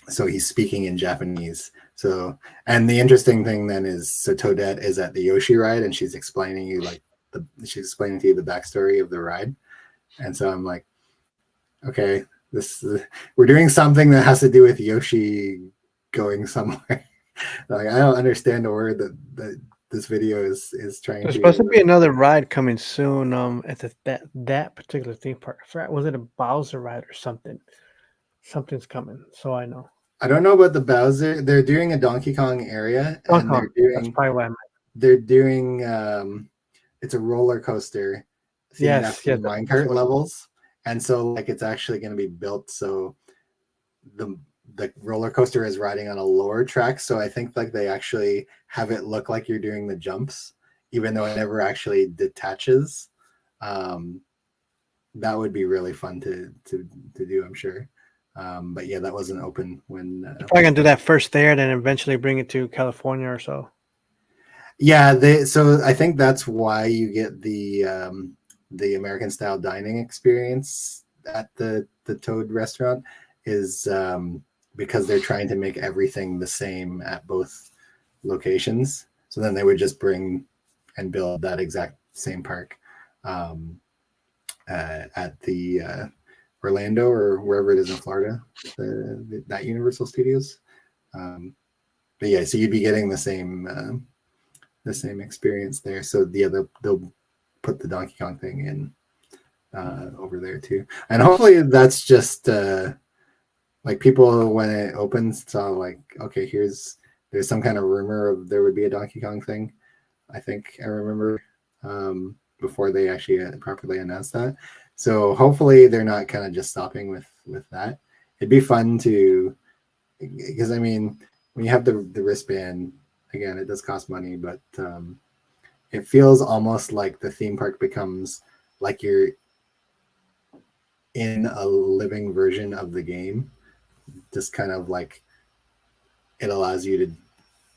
so he's speaking in Japanese. So, and the interesting thing then is, so Toadette is at the Yoshi ride, and she's explaining to you the backstory of the ride. And so I'm like, okay, we're doing something that has to do with Yoshi going somewhere. Like, I don't understand a word that this video is trying. There's supposed to be another ride coming soon. At that particular theme park. Was it a Bowser ride or something? Something's coming, so I know. I don't know about the Bowser. They're doing a Donkey Kong area. And that's probably what I meant. They're doing it's a roller coaster. Minecart levels, and so like it's actually going to be built so the roller coaster is riding on a lower track. So I think like they actually have it look like you're doing the jumps, even though it never actually detaches. That would be really fun to do, I'm sure. But yeah, that wasn't open when. Probably gonna do that first there, then eventually bring it to California or so. Yeah, so I think that's why you get the American style dining experience at the Toad restaurant is because they're trying to make everything the same at both locations. So then they would just bring and build that exact same park at the Orlando or wherever it is in Florida, that Universal Studios. But yeah, so you'd be getting the same experience there. So yeah, they'll put the Donkey Kong thing in over there too. And hopefully that's just like people when it opens saw like, okay, there's some kind of rumor of there would be a Donkey Kong thing. I think I remember before they actually properly announced that. So hopefully they're not kind of just stopping with that. It'd be fun to, because I mean, when you have the wristband, again, it does cost money, but it feels almost like the theme park becomes like you're in a living version of the game. Just kind of like it allows you to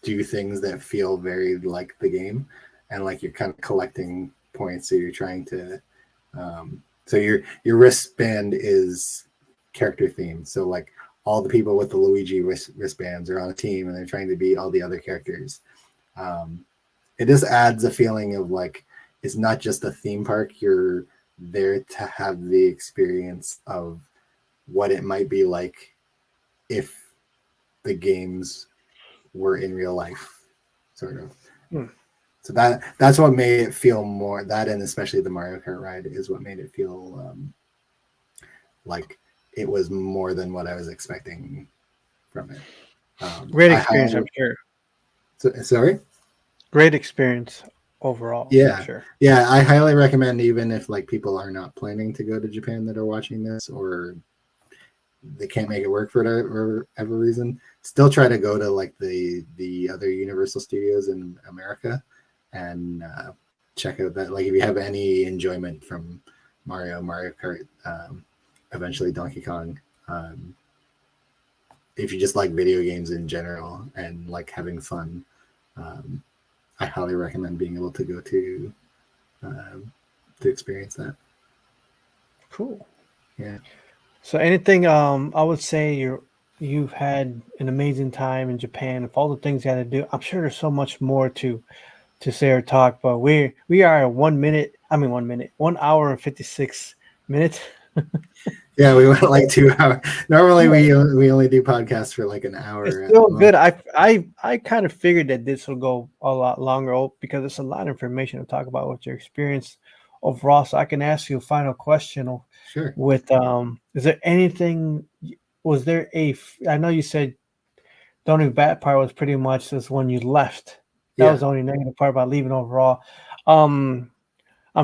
do things that feel very like the game, and like you're kind of collecting points. So you're trying to, so your wristband is character themed. So like all the people with the Luigi wristbands are on a team, and they're trying to beat all the other characters. It just adds a feeling of like it's not just a theme park. You're there to have the experience of what it might be like if the games were in real life, sort of. So that's what made it feel more, that and especially the Mario Kart ride is what made it feel like it was more than what I was expecting from it. Great experience, I'm sure. Sorry? Great experience overall. Yeah, I'm sure. Yeah, I highly recommend, even if like people are not planning to go to Japan that are watching this, or they can't make it work for whatever reason, still try to go to like the other Universal Studios in America and check out that. Like if you have any enjoyment from Mario Kart, eventually Donkey Kong, if you just like video games in general and like having fun, I highly recommend being able to go to experience that. Cool. Yeah. So anything, I would say you've had an amazing time in Japan. Of all the things you had to do, I'm sure there's so much more to say or talk. But we are at 1 hour and 56 minutes. Yeah, we went like 2 hours. Normally we only do podcasts for like an hour. It's still good. I kind of figured that this will go a lot longer because it's a lot of information to talk about with your experience overall. So I can ask you a final question. Sure. With is there anything? Was there I know you said the only bad part was pretty much this when you left. That was the only negative part about leaving overall. I'm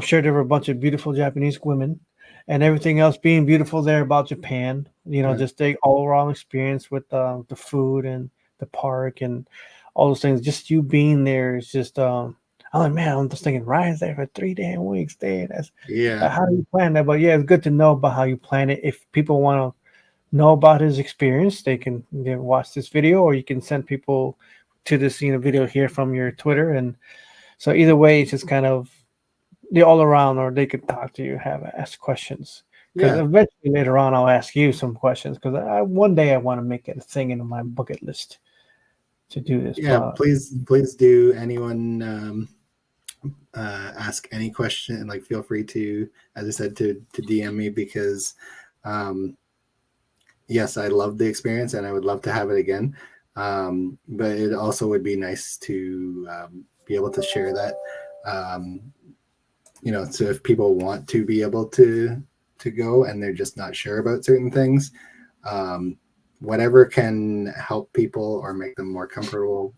sure there were a bunch of beautiful Japanese women and everything else being beautiful there about Japan. You know, just the all-around experience with the food and the park and all those things. Just you being there is just. I'm like, man, I'm just thinking Ryan's there for 3 damn weeks. Damn, how do you plan that? But yeah, it's good to know about how you plan it. If people want to know about his experience, they can watch this video, or you can send people to this video here from your Twitter. And so either way, it's just kind of all around, or they could talk to you, ask questions. Because eventually later on, I'll ask you some questions. Because one day I want to make it a thing in my bucket list to do this. Yeah, please do. Anyone ask any question, and like feel free to, as I said, to DM me, because yes, I love the experience and I would love to have it again, but it also would be nice to be able to share that, so if people want to be able to go and they're just not sure about certain things, whatever can help people or make them more comfortable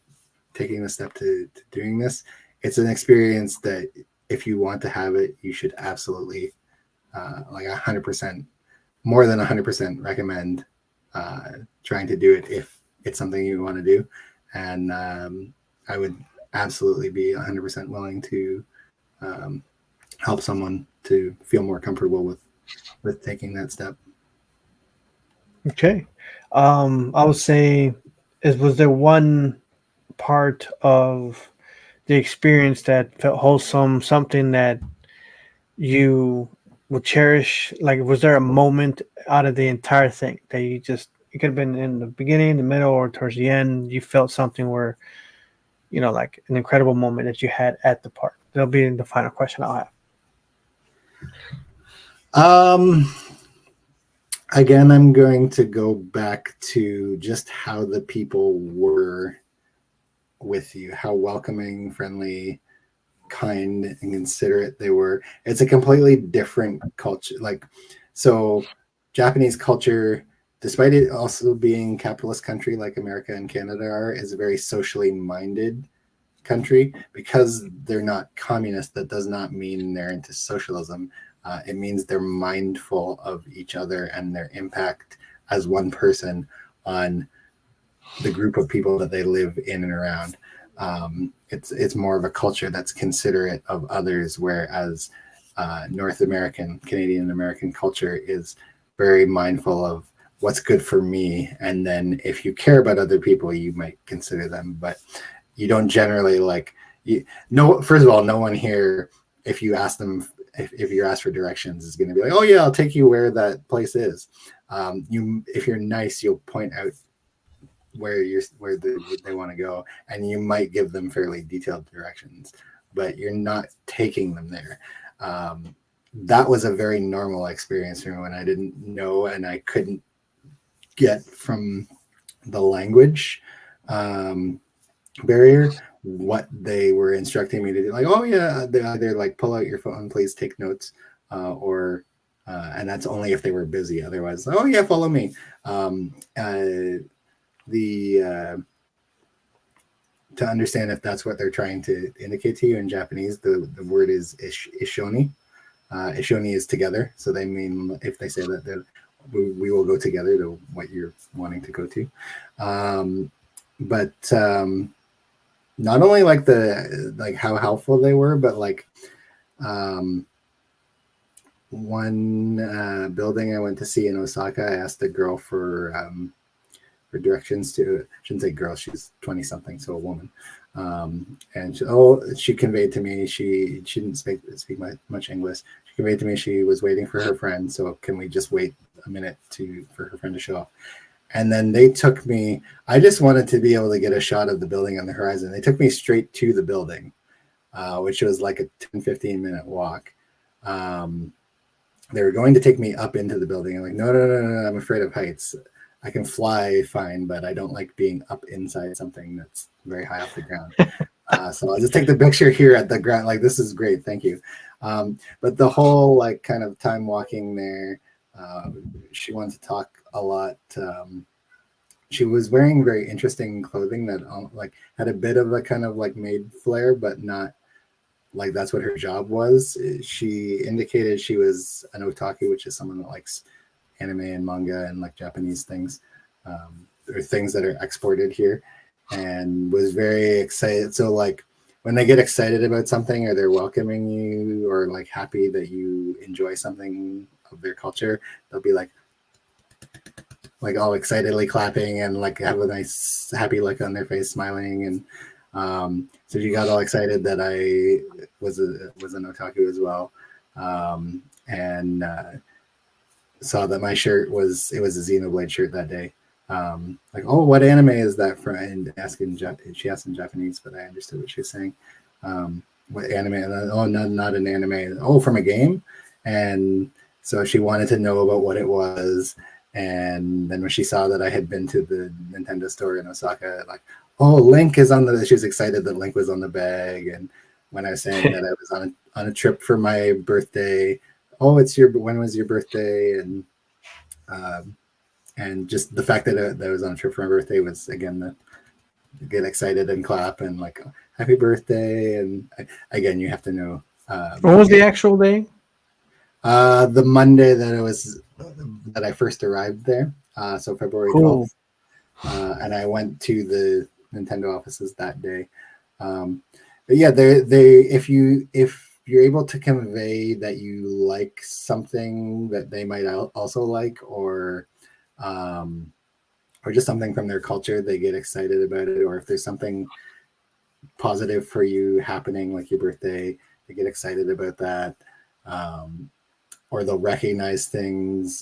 taking the step to doing this. It's an experience that if you want to have it, you should absolutely, like 100%, more than 100% recommend trying to do it if it's something you want to do. And I would absolutely be 100% willing to help someone to feel more comfortable with taking that step. Okay. I would say, was there one part of the experience that felt wholesome, something that you would cherish? Like, was there a moment out of the entire thing that it could have been in the beginning, the middle, or towards the end, you felt something where, like an incredible moment that you had at the park? That'll be the final question I'll have. Again, I'm going to go back to just how the people were with you, how welcoming, friendly, kind and considerate they were. It's a completely different culture. Like, so Japanese culture, despite it also being capitalist country like America and Canada are, is a very socially minded country. Because they're not communist, that does not mean they're into socialism. It means they're mindful of each other and their impact as one person on the group of people that they live in and around. It's more of a culture that's considerate of others, whereas North American, Canadian American culture is very mindful of what's good for me. And then if you care about other people, you might consider them, but you don't generally first of all, no one here, if you ask them, if you're asked for directions, is going to be like, oh yeah, I'll take you where that place is. If you're nice, you'll point out where they want to go, and you might give them fairly detailed directions, but you're not taking them there. That was a very normal experience for me when I didn't know and I couldn't get from the language barrier what they were instructing me to do. Like, oh yeah, they either like pull out your phone, please take notes, or and that's only if they were busy. Otherwise, oh yeah, follow me. To understand if that's what they're trying to indicate to you in Japanese, the word is ishoni. Ishoni is together, so they mean if they say that we will go together to what you're wanting to go to. But not only like how helpful they were, but like one building I went to see in Osaka, I asked a girl for directions to, I shouldn't say girl, she's 20 something, so a woman. And she conveyed to me, she didn't speak much English. She conveyed to me she was waiting for her friend, so can we just wait a minute for her friend to show up? And then they took me, I just wanted to be able to get a shot of the building on the horizon. They took me straight to the building, which was like a 10-15 minute walk. They were going to take me up into the building. I'm like, no, I'm afraid of heights. I can fly fine, but I don't like being up inside something that's very high off the ground. So I'll just take the picture here at the ground. Like, this is great, thank you. But the whole like kind of time walking there, she wanted to talk a lot. She was wearing very interesting clothing that like had a bit of a kind of like maid flair, but not like that's what her job was. She indicated she was an otaku, which is someone that likes anime and manga and like Japanese things, or things that are exported here, and was very excited. So like when they get excited about something, or they're welcoming you, or like happy that you enjoy something of their culture, they'll be like all excitedly clapping and like have a nice happy look on their face, smiling. And so she got all excited that I was an otaku as well, and saw that my shirt was a Xenoblade shirt that day. Like, oh, what anime is that from? And she asked in Japanese, but I understood what she was saying. What anime? And oh, not an anime. Oh, from a game. And so she wanted to know about what it was. And then when she saw that I had been to the Nintendo store in Osaka, like, oh, Link is on the. She was excited that Link was on the bag. And when I was saying that I was on a trip for my birthday, oh, when was your birthday? And just the fact that I was on a trip for my birthday was, again, the get excited and clap and like, happy birthday. And again, you have to know. What was the actual day? The Monday that I first arrived there. So February 12th. And I went to the Nintendo offices that day. But yeah, if you're able to convey that you like something that they might also like, or just something from their culture, they get excited about it. Or if there's something positive for you happening, like your birthday, they get excited about that. Or they'll recognize things.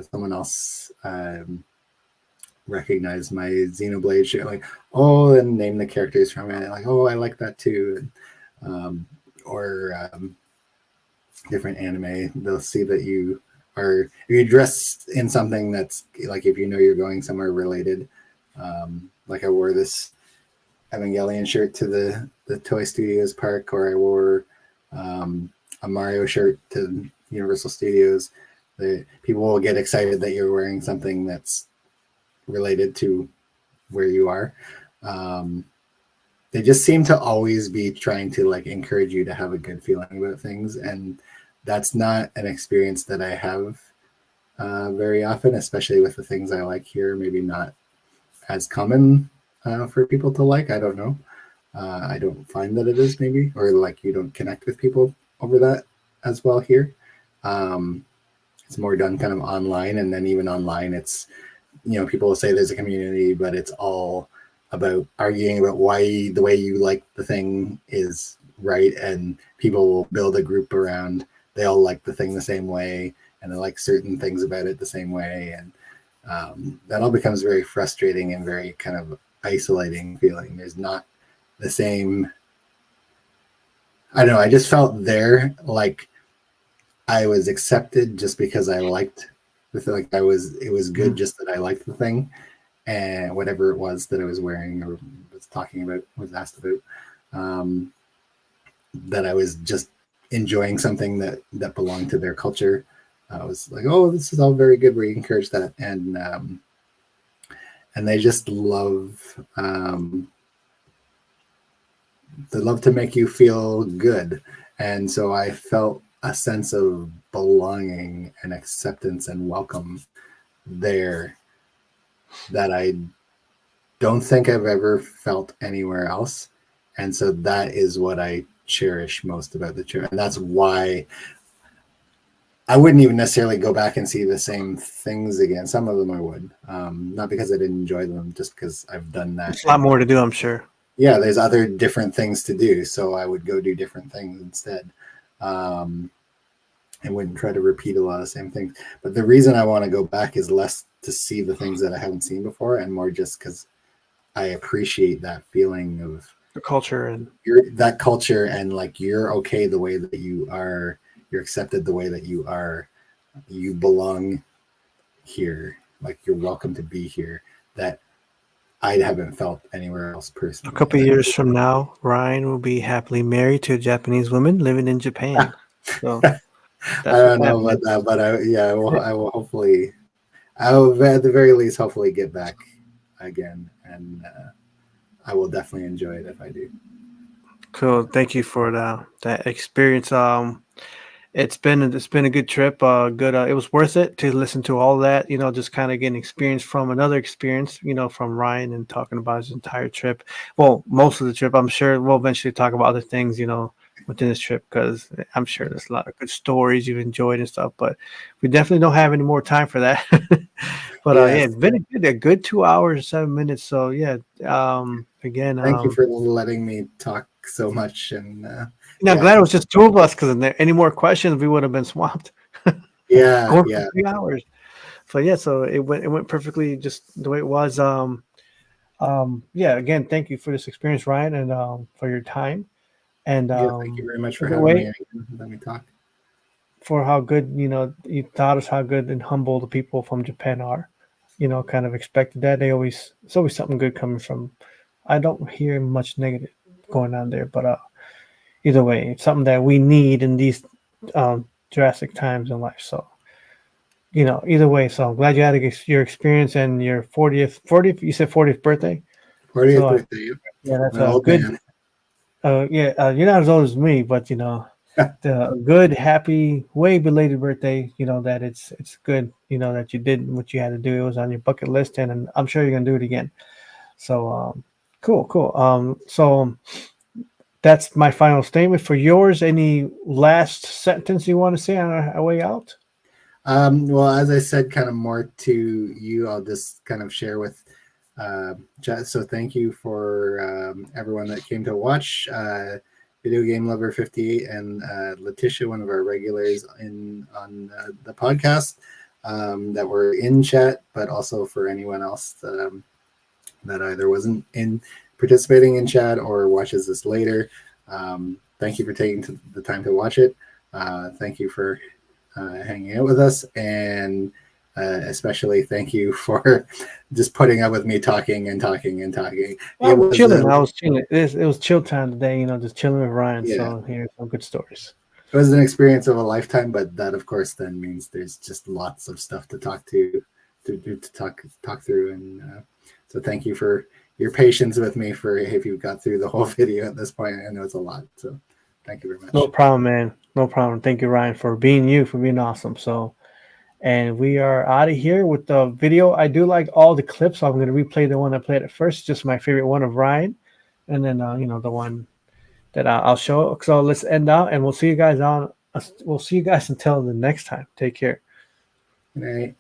Someone else recognized my Xenoblade shirt, like, oh, and name the characters from it. Like, oh, I like that too. Or different anime, they'll see that you are, if you dress in something that's like, if you know you're going somewhere related, like I wore this Evangelion shirt to the Toy Studios park, or I wore a Mario shirt to Universal Studios. People will get excited that you're wearing something that's related to where you are. They just seem to always be trying to like encourage you to have a good feeling about things, and that's not an experience that I have very often, especially with the things I like here. Maybe not as common for people to like. I don't know. I don't find that it is, maybe, or like you don't connect with people over that as well here. It's more done kind of online, and then even online, it's, you know, people will say there's a community, but it's all about arguing about why the way you like the thing is right, and people will build a group around, they all like the thing the same way, and they like certain things about it the same way, and that all becomes very frustrating and very kind of isolating feeling. There's not the same, I don't know, I just felt there like I was accepted just because I liked the thing. Like it was good just that I liked the thing, and whatever it was that I was wearing or was talking about, was asked about, that I was just enjoying something that belonged to their culture. I was like, oh, this is all very good. We encourage that, and they just love, they love to make you feel good, and so I felt a sense of belonging and acceptance and welcome there that I don't think I've ever felt anywhere else. And so that is what I cherish most about the trip. And that's why I wouldn't even necessarily go back and see the same things again. Some of them I would, not because I didn't enjoy them, just because I've done that. There's a lot more to do, I'm sure. Yeah, there's other different things to do. So I would go do different things instead. I wouldn't try to repeat a lot of the same things. But the reason I want to go back is less to see the things that I haven't seen before, and more just because I appreciate that feeling of The culture and that culture, and like you're okay the way that you are, you're accepted the way that you are, you belong here, like you're welcome to be here. That I haven't felt anywhere else personally. a couple of years from now, Ryan will be happily married to a Japanese woman living in Japan. So I don't know about that, but I will hopefully, I will at the very least hopefully get back again, and I will definitely enjoy it if I do. Cool. Thank you for that experience. It's been a good trip. Good. It was worth it to listen to all that. You know, just kind of getting experience from another experience. You know, from Ryan and talking about his entire trip. Well, most of the trip. I'm sure we'll eventually talk about other things. You know, within this trip, because I'm sure there's a lot of good stories you've enjoyed and stuff. But we definitely don't have any more time for that. But yeah, it's been a good 2 hours and 7 minutes. So yeah. Again, thank you for letting me talk so much. And I'm glad it was just two of us, because any more questions we would have been swamped. Yeah, Going for 3 hours. So yeah, so it went perfectly just the way it was. Yeah, again, thank you for this experience, Ryan, and for your time. And thank you very much for having me. Let me talk. For how good, you taught us how good and humble the people from Japan are. Kind of expected that. It's always something good coming from. I don't hear much negative going on there, but either way, it's something that we need in these drastic times in life. So, either way, so I'm glad you had your experience and your 40th, you said 40th birthday? 40th birthday. Yeah, that's a good. You're not as old as me, but the good, happy, way belated birthday. That it's good. That you did what you had to do. It was on your bucket list, and I'm sure you're gonna do it again. So, cool. So that's my final statement. For yours, any last sentence you want to say on our way out? Well, as I said, kind of more to you, I'll just kind of share with chat. So thank you for everyone that came to watch. Video Game Lover 58 and LAETITIA, one of our regulars on the podcast, that were in chat, but also for anyone else that either wasn't participating in chat or watches this later. Thank you for taking the time to watch it. Thank you for hanging out with us, and Especially thank you for just putting up with me talking and talking and talking. I was chilling. I was chilling. It was chill time today, just chilling with Ryan. Yeah. So here's some good stories. It was an experience of a lifetime, but that, of course, then means there's just lots of stuff to talk to talk through. And so thank you for your patience with me for if you got through the whole video at this point. I know it's a lot. So thank you very much. No problem, man. No problem. Thank you, Ryan, for being you, for being awesome. So, and we are out of here with the video. I do like all the clips, so I'm going to replay the one I played at first, just my favorite one of Ryan, and then the one that I'll show. So let's end out, and we'll see you guys until the next time. Take care. Good night.